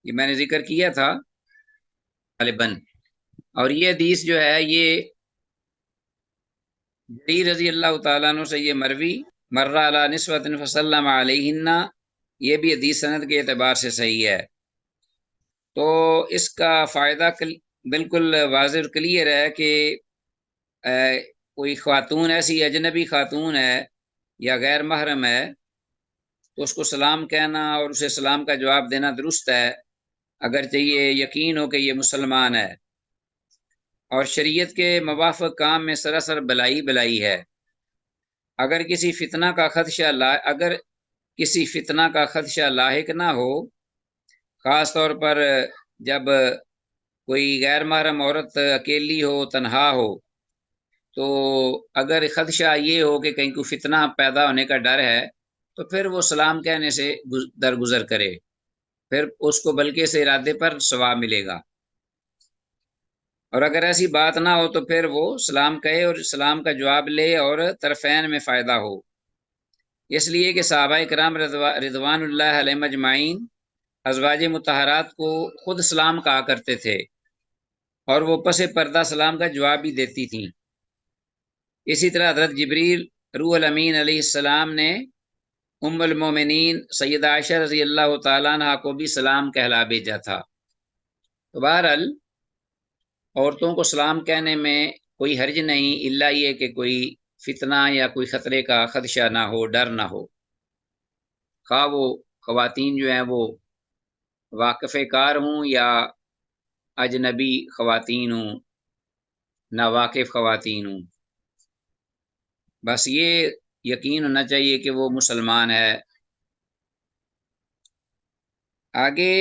یہ میں نے ذکر کیا تھا غالباً۔ اور یہ حدیث جو ہے یہ جریر رضی اللہ تعالیٰ عنہ سے یہ مروی، مر علی نسوۃ فسلم علیہن، یہ بھی حدیث سند کے اعتبار سے صحیح ہے۔ تو اس کا فائدہ بالکل واضح اور کلیئر ہے کہ کوئی خاتون ایسی اجنبی خاتون ہے یا غیر محرم ہے، تو اس کو سلام کہنا اور اسے سلام کا جواب دینا درست ہے، اگرچہ یہ یقین ہو کہ یہ مسلمان ہے، اور شریعت کے موافق کام میں سراسر بلائی ہے۔ اگر کسی فتنہ کا خدشہ لاحق نہ ہو، خاص طور پر جب کوئی غیر محرم عورت اکیلی ہو، تنہا ہو، تو اگر خدشہ یہ ہو کہ کہیں کوئی فتنہ پیدا ہونے کا ڈر ہے، تو پھر وہ سلام کہنے سے درگزر کرے، پھر اس کو بلکہ سے ارادے پر ثواب ملے گا، اور اگر ایسی بات نہ ہو تو پھر وہ سلام کہے اور سلام کا جواب لے اور طرفین میں فائدہ ہو۔ اس لیے کہ صحابہ کرام رضوان اللہ علیہم اجمعین ازواج مطہرات کو خود سلام کہا کرتے تھے اور وہ پس پردہ سلام کا جواب بھی دیتی تھیں۔ اسی طرح حضرت جبریل روح الامین علیہ السلام نے ام المومنین سیدہ عائشہ رضی اللہ تعالیٰ عنہ کو بھی سلام کہلا بھیجا تھا۔ تو بہرحال عورتوں کو سلام کہنے میں کوئی حرج نہیں، الا یہ کہ کوئی فتنہ یا کوئی خطرے کا خدشہ نہ ہو، ڈر نہ ہو، خواہ وہ خواتین جو ہیں وہ واقف کار ہوں یا اجنبی خواتین ہوں، ناواقف خواتین ہوں، بس یہ یقین ہونا چاہیے کہ وہ مسلمان ہے۔ آگے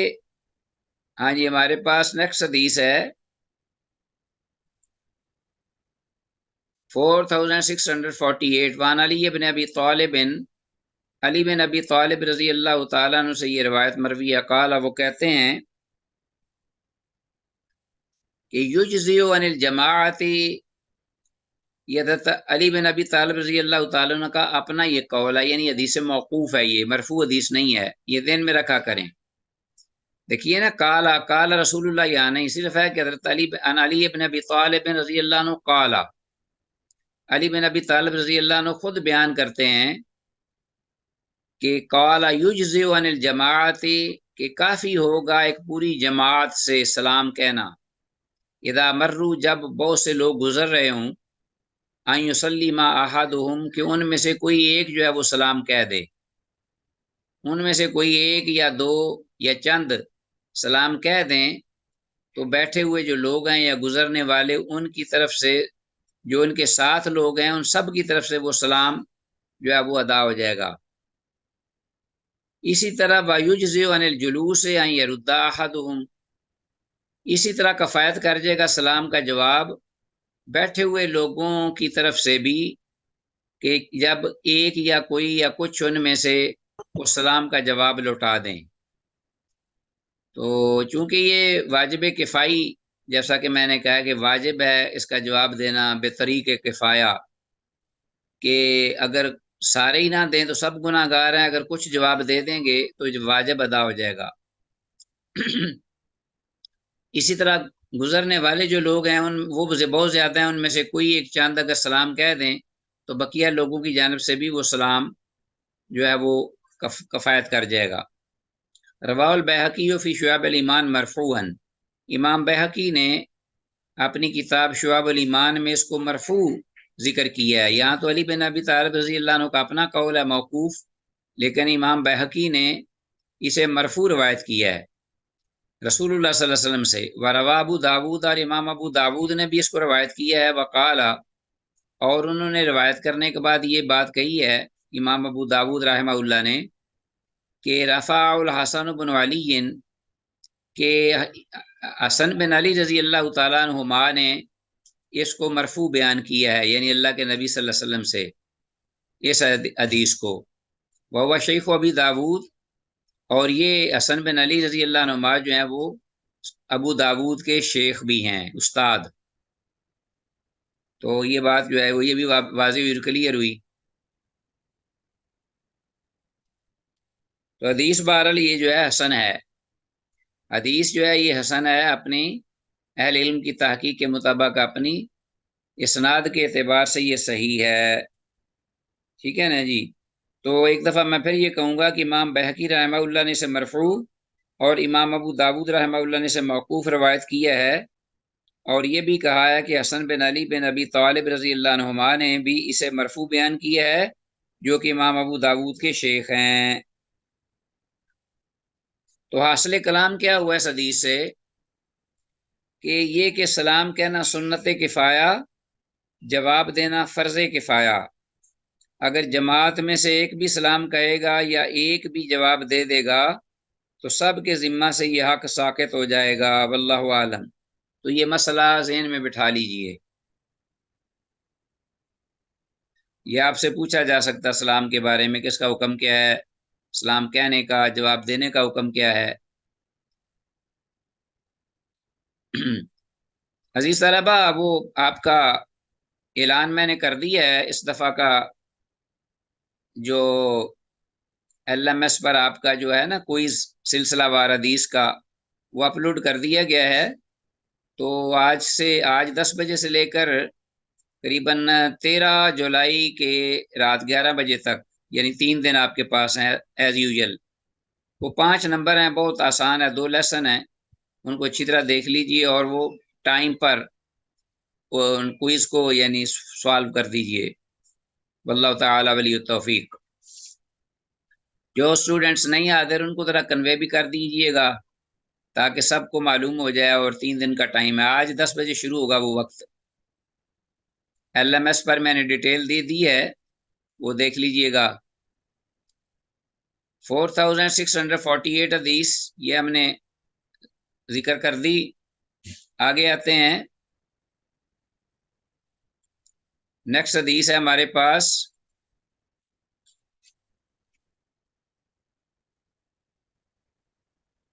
ہاں جی ہمارے پاس نیکسٹ حدیث ہے 4648 وان علی بن ابی طالب، علی بن ابی طالب رضی اللہ تعالیٰ عنہ سے یہ روایت مروی ہے، قال وہ کہتے ہیں کہ یجزی عن الجماعت، یہ حضرت علی بن ابی طالب رضی اللہ تعالیٰ عنہ کا اپنا یہ قول ہے، یعنی حدیث موقوف ہے، یہ مرفوع حدیث نہیں ہے، یہ ذہن میں رکھا کریں۔ دیکھیے نا، قال رسول اللہ، یہاں نہیں، صرف ہے کہ حضرت علی بن ابی طالب رضی اللہ عنہ قال، علی بن ابی طالب رضی اللہ عنہ خود بیان کرتے ہیں کہ قال یجزی عن الجماعت، کہ کافی ہوگا ایک پوری جماعت سے سلام کہنا، اذا مروا، جب بہت سے لوگ گزر رہے ہوں، ان یسلم احدہم، کہ ان میں سے کوئی ایک جو ہے وہ سلام کہہ دے، ان میں سے کوئی ایک یا دو یا چند سلام کہہ دیں، تو بیٹھے ہوئے جو لوگ ہیں یا گزرنے والے، ان کی طرف سے، جو ان کے ساتھ لوگ ہیں، ان سب کی طرف سے وہ سلام جو ہے وہ ادا ہو جائے گا۔ اسی طرح وَيُجْزِئُ عَنِ الْجُلُوسِ أَن يَرُدَّ أَحَدُهُم، اسی طرح کفایت کر جائے گا سلام کا جواب بیٹھے ہوئے لوگوں کی طرف سے بھی، کہ جب ایک یا کوئی یا کچھ ان میں سے وہ سلام کا جواب لوٹا دیں۔ تو چونکہ یہ واجب کفائی، جیسا کہ میں نے کہا کہ واجب ہے اس کا جواب دینا بطریق کفایہ، کہ اگر سارے ہی نہ دیں تو سب گناہ گار ہیں، اگر کچھ جواب دے دیں گے تو واجب ادا ہو جائے گا۔ اسی طرح گزرنے والے جو لوگ ہیں وہ بہت زیادہ ہیں، ان میں سے کوئی ایک چاند اگر سلام کہہ دیں تو بقیہ لوگوں کی جانب سے بھی وہ سلام جو ہے وہ کفایت کر جائے گا۔ رواہ البیہقی فی شعب الایمان مرفوعا، امام بیہقی نے اپنی کتاب شعب الایمان میں اس کو مرفوع ذکر کیا ہے۔ یہاں تو علی بن ابی طالب رضی اللہ عنہ کا اپنا قول ہے موقوف، لیکن امام بیہقی نے اسے مرفوع روایت کیا ہے رسول اللہ صلی اللہ علیہ وسلم سے۔ وروا ابو داود، اور امام ابو داود نے بھی اس کو روایت کیا ہے، وقال، اور انہوں نے روایت کرنے کے بعد یہ بات کہی ہے امام ابو داود رحمہ اللہ نے، کہ رفع الحسن بن علی، کہ حسن بن علی رضی اللہ تعالیٰ عنہما نے اس کو مرفوع بیان کیا ہے، یعنی اللہ کے نبی صلی اللہ علیہ وسلم سے اس حدیث کو۔ وہ شیخ ابی داود، اور یہ حسن بن علی رضی اللہ عنہما جو ہیں وہ ابو داود کے شیخ بھی ہیں، استاد۔ تو یہ بات جو ہے وہ یہ بھی واضح اور کلیئر ہوئی۔ تو حدیث بہرحال یہ جو ہے حسن ہے، حدیث جو ہے یہ حسن ہے، اپنی اہل علم کی تحقیق کے مطابق اپنی اسناد کے اعتبار سے یہ صحیح ہے، ٹھیک ہے نا جی۔ تو ایک دفعہ میں پھر یہ کہوں گا کہ امام بہقی رحمہ اللہ نے اسے مرفوع اور امام ابو داود رحمہ اللہ نے اسے موقوف روایت کیا ہے، اور یہ بھی کہا ہے کہ حسن بن علی بن ابی طالب رضی اللہ عنہما نے بھی اسے مرفوع بیان کیا ہے، جو کہ امام ابو داود کے شیخ ہیں۔ تو حاصل کلام کیا ہوا اس حدیث سے، کہ یہ کہ سلام کہنا سنت کفایہ، جواب دینا فرض کفایہ۔ اگر جماعت میں سے ایک بھی سلام کہے گا یا ایک بھی جواب دے دے گا تو سب کے ذمہ سے یہ حق ساقط ہو جائے گا، واللہ عالم۔ تو یہ مسئلہ ذہن میں بٹھا لیجئے، یہ آپ سے پوچھا جا سکتا سلام کے بارے میں، کس کا حکم کیا ہے، سلام کہنے کا، جواب دینے کا حکم کیا ہے۔ عزیز طلبہ، وہ آپ کا اعلان میں نے کر دیا ہے اس دفعہ کا جو LMS پر آپ کا جو ہے نا کوئز سلسلہ وار حدیث کا وہ اپلوڈ کر دیا گیا ہے. تو آج 10 بجے سے لے کر قریباً 13 جولائی کے رات 11 بجے تک، یعنی 3 دن آپ کے پاس ہیں ایز یوزل. وہ 5 نمبر ہیں، بہت آسان ہے، 2 لیسن ہیں، ان کو اچھی طرح دیکھ لیجئے اور وہ ٹائم پر کوئز کو یعنی سوالو کر دیجئے. واللہ تعالی ولی التوفیق. جو اسٹوڈنٹس نہیں حاضر ان کو ذرا کنوے بھی کر دیجئے گا تاکہ سب کو معلوم ہو جائے. اور 3 دن کا ٹائم ہے، آج 10 بجے شروع ہوگا وہ وقت. LMS پر میں نے ڈیٹیل دے دی ہے، وہ دیکھ لیجئے گا. 4648 حدیث یہ ہم نے ذکر کر دی. آگے آتے ہیں، نیکسٹ حدیث ہے ہمارے پاس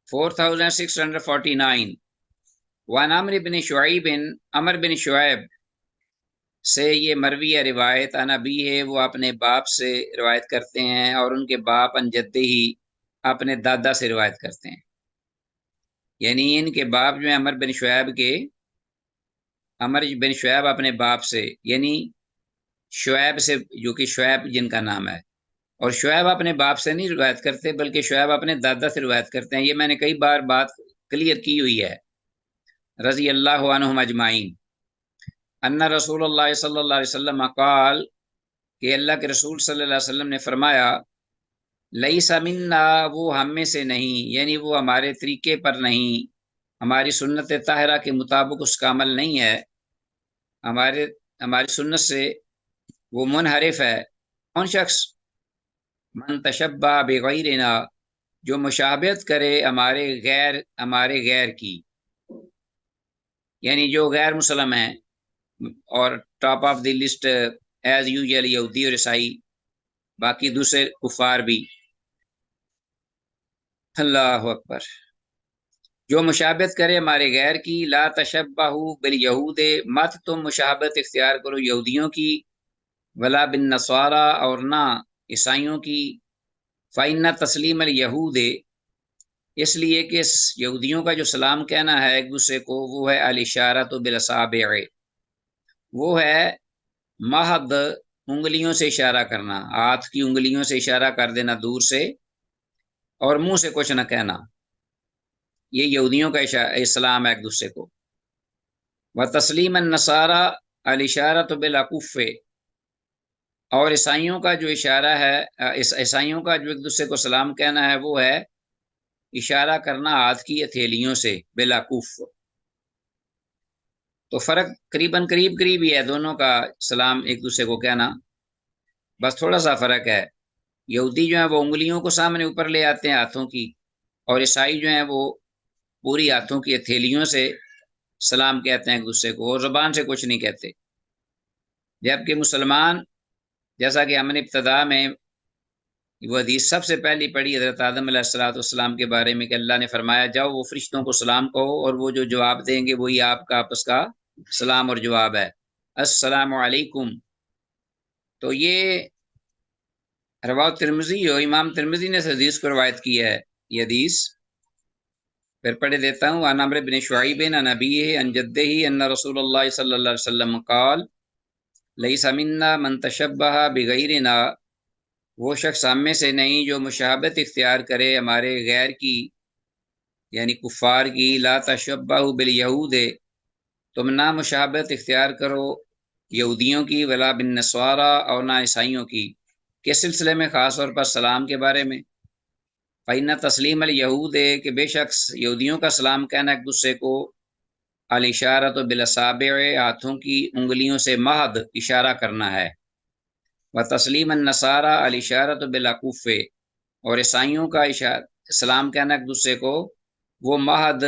4649. وعن عمرو بن شعیب، عمر بن شعیب سے یہ مروی ہے روایت، نبی ہے وہ اپنے باپ سے روایت کرتے ہیں، اور ان کے باپ ان جدہ ہی اپنے دادا سے روایت کرتے ہیں. یعنی ان کے باپ جو ہیں عمر بن شعیب کے، عمر بن شعیب اپنے باپ سے، یعنی شعیب سے، جو کہ شعیب جن کا نام ہے. اور شعیب اپنے باپ سے نہیں روایت کرتے بلکہ شعیب اپنے دادا سے روایت کرتے ہیں. یہ میں نے کئی بار بات کلیئر کی ہوئی ہے. رضی اللہ عنہم اجمعین. ان رسول اللہ صلی اللہ علیہ وسلم قال، کہ اللہ کے رسول صلی اللہ علیہ وسلم نے فرمایا، لیس منا، وہ ہم میں سے نہیں، یعنی وہ ہمارے طریقے پر نہیں، ہماری سنت طاہرہ کے مطابق اس کا عمل نہیں ہے، ہماری سنت سے وہ منحرف ہے. کون شخص؟ من تشبہ بغیرنا، جو مشابہت کرے ہمارے غیر کی، یعنی جو غیر مسلم ہیں اور top of the list as usual یہودی اور عیسائی، باقی دوسرے کفار بھی. اللہ اکبر. جو مشابہت کرے ہمارے غیر کی، لا تشبہوا بالیہود، مت تم مشابہت اختیار کرو یہودیوں کی، ولا بالنصارى، اور نہ عیسائیوں کی. فإن تسلیم الیہود، اس لیے کہ یہودیوں کا جو سلام کہنا ہے ایک دوسرے کو، وہ ہے الاشارۃ بالاصابع، وہ ہے محض انگلیوں سے اشارہ کرنا، ہاتھ کی انگلیوں سے اشارہ کر دینا دور سے، اور منہ سے کچھ نہ کہنا. یہ یہودیوں کا اسلام ہے ایک دوسرے کو. وتسلیم النصارى الاشارۃ بالاکف، اور عیسائیوں کا جو اشارہ ہے، عیسائیوں کا جو ایک دوسرے کو سلام کہنا ہے وہ ہے اشارہ کرنا ہاتھ کی ہتھیلیوں سے، بالاکف. تو فرق قریب ہی ہے دونوں کا سلام ایک دوسرے کو کہنا، بس تھوڑا سا فرق ہے. یہودی جو ہیں وہ انگلیوں کو سامنے اوپر لے آتے ہیں ہاتھوں کی، اور عیسائی جو ہیں وہ پوری ہاتھوں کی ہتھیلیوں سے سلام کہتے ہیں ایک دوسرے کو، اور زبان سے کچھ نہیں کہتے. جبکہ مسلمان، جیسا کہ ہم نے ابتدا میں وہ حدیث سب سے پہلی پڑھی حضرت آدم علیہ السلام کے بارے میں، کہ اللہ نے فرمایا جاؤ وہ فرشتوں کو سلام کہو، اور وہ جو جواب دیں گے وہی آپ کا آپس کا سلام اور جواب ہے، السلام علیکم. تو یہ روایت ترمذی ہو، امام ترمذی نے اس حدیث کو روایت کی ہے. یہ حدیث پھر پڑھ دیتا ہوں. عن عمرو بن شعیب عن ابیہ عن جدہ ان رسول اللہ صلی اللہ علیہ وسلم قال، لیس منا من تشبہ بغیرنا، وہ شخص ہم میں سے نہیں جو مشابہت اختیار کرے ہمارے غیر کی، یعنی کفار کی. لا تشبہوا بالیہود، تم نہ مشابہت اختیار کرو یہودیوں کی، ولا بالنصارى، اور نہ عیسائیوں کی. کس سلسلے میں؟ خاص طور پر سلام کے بارے میں. فإن تسلیم الیہود، کہ بے شک یہودیوں کا سلام کہنا ایک دوسرے کو، الاشارۃ بالاصابع، ہاتھوں کی انگلیوں سے محض اشارہ کرنا ہے. وتسلیم النصارى الاشارۃ بالاکف، اور عیسائیوں کا سلام کہنا ایک دوسرے کو وہ محض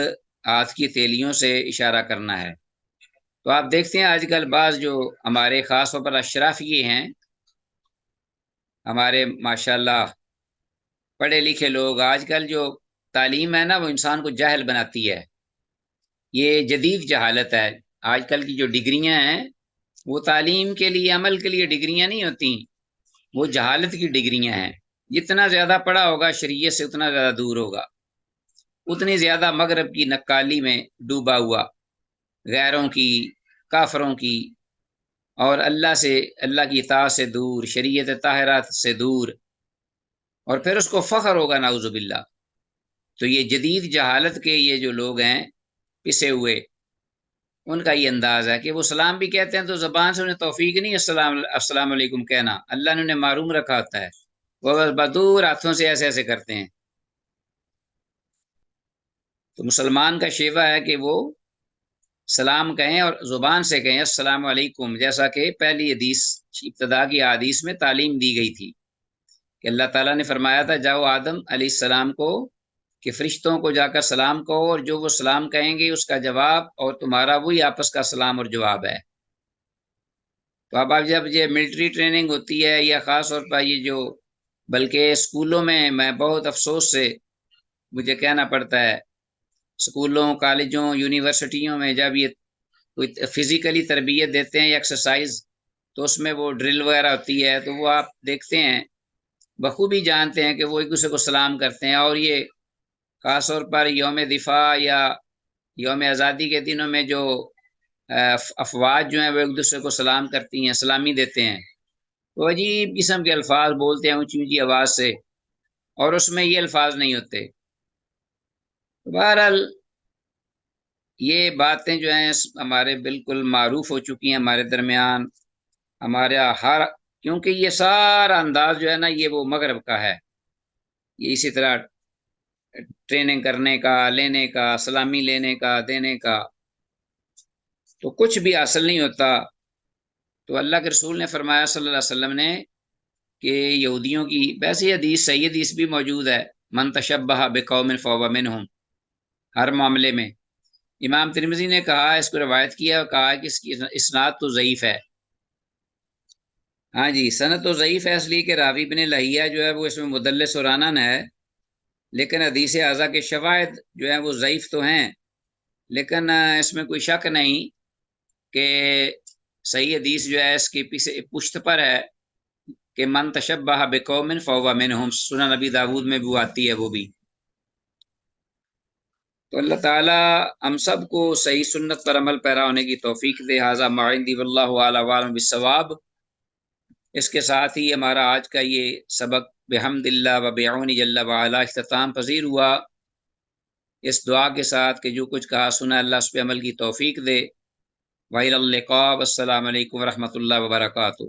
ہاتھ کی ہتھیلیوں سے اشارہ کرنا ہے. تو آپ دیکھتے ہیں آج کل بعض جو ہمارے خاص طور پر اشرافیے ہیں، ہمارے ماشاءاللہ پڑھے لکھے لوگ، آج کل جو تعلیم ہے نا وہ انسان کو جاہل بناتی ہے. یہ جدید جہالت ہے. آج کل کی جو ڈگریاں ہیں وہ تعلیم کے لیے، عمل کے لیے ڈگریاں نہیں ہوتی. وہ جہالت کی ڈگریاں ہیں۔ جتنا زیادہ پڑھا ہوگا شریعت سے اتنا زیادہ دور ہوگا، اتنی زیادہ مغرب کی نکالی میں ڈوبا ہوا، غیروں کی، کافروں کی، اور اللہ سے، اللہ کی اطاعت سے دور، شریعت طاہرات سے دور، اور پھر اس کو فخر ہوگا نعوذ باللہ۔ تو یہ جدید جہالت کے یہ جو لوگ ہیں پسے ہوئے، ان کا یہ انداز ہے کہ وہ سلام بھی کہتے ہیں تو زبان سے انہیں توفیق نہیں السلام علیکم کہنا، اللہ نے انہیں معروم رکھا ہوتا ہے، وہ بس بدور ہاتھوں سے ایسے ایسے کرتے ہیں۔ تو مسلمان کا شیوہ ہے کہ وہ سلام کہیں اور زبان سے کہیں السلام علیکم، جیسا کہ پہلی حدیث، ابتدا کی حدیث میں تعلیم دی گئی تھی کہ اللہ تعالیٰ نے فرمایا تھا جاؤ آدم علیہ السلام کو کہ فرشتوں کو جا کر سلام کہو، اور جو وہ سلام کہیں گے اس کا جواب اور تمہارا وہی آپس کا سلام اور جواب ہے۔ تو اب جب یہ ملٹری ٹریننگ ہوتی ہے یا خاص طور پر یہ جو، بلکہ اسکولوں میں بہت افسوس سے مجھے کہنا پڑتا ہے، اسکولوں، کالجوں، یونیورسٹیوں میں جب یہ کوئی فزیکلی تربیت دیتے ہیں یا ایکسرسائز، تو اس میں وہ ڈرل وغیرہ ہوتی ہے، تو وہ آپ دیکھتے ہیں بخوبی جانتے ہیں کہ وہ ایک دوسرے کو سلام کرتے ہیں، اور یہ خاص طور پر یوم دفاع یا یوم آزادی کے دنوں میں جو افواج جو ہیں وہ ایک دوسرے کو سلام کرتی ہیں، سلامی دیتے ہیں، تو عجیب قسم کے الفاظ بولتے ہیں اونچی اونچی آواز سے، اور اس میں یہ الفاظ نہیں ہوتے۔ بہرحال یہ باتیں جو ہیں ہمارے بالکل معروف ہو چکی ہیں ہمارے درمیان، ہمارے ہر، کیونکہ یہ سارا انداز جو ہے نا یہ وہ مغرب کا ہے، یہ اسی طرح ٹریننگ کرنے کا، لینے کا، سلامی لینے کا، دینے کا، تو کچھ بھی حاصل نہیں ہوتا۔ تو اللہ کے رسول نے فرمایا صلی اللہ علیہ وسلم نے کہ یہودیوں کی، ویسے حدیث صحیح حدیث بھی موجود ہے، من تشبہ بقوم فہو منہم، ہر معاملے میں۔ امام ترمذی نے کہا، اس کو روایت کیا اور کہا کہ اس کی اسناد تو ضعیف ہے۔ ہاں جی، سند تو ضعیف ہے اس لیے کہ راوی بن لہیہ جو ہے وہ اس میں مدلس اور رانن ہے، لیکن حدیث اعضا کے شواہد جو ہیں وہ ضعیف تو ہیں، لیکن اس میں کوئی شک نہیں کہ صحیح حدیث جو ہے اس کی پشت پر ہے کہ من تشبہ بقوم فہو منہم، سنن نبی داود میں بھی آتی ہے وہ بھی۔ تو اللہ تعالی ہم سب کو صحیح سنت پر عمل پیرا ہونے کی توفیق دے۔ ھذا ما عندی واللہ اعلم بالصواب۔ اس کے ساتھ ہی ہمارا آج کا یہ سبق بحمد اللہ و بعونہ جل وعلا اختتام پذیر ہوا، اس دعا کے ساتھ کہ جو کچھ کہا سنا اللہ اس پہ عمل کی توفیق دے۔ وإلی اللقاء، والسلام علیکم ورحمۃ اللہ وبرکاتہ۔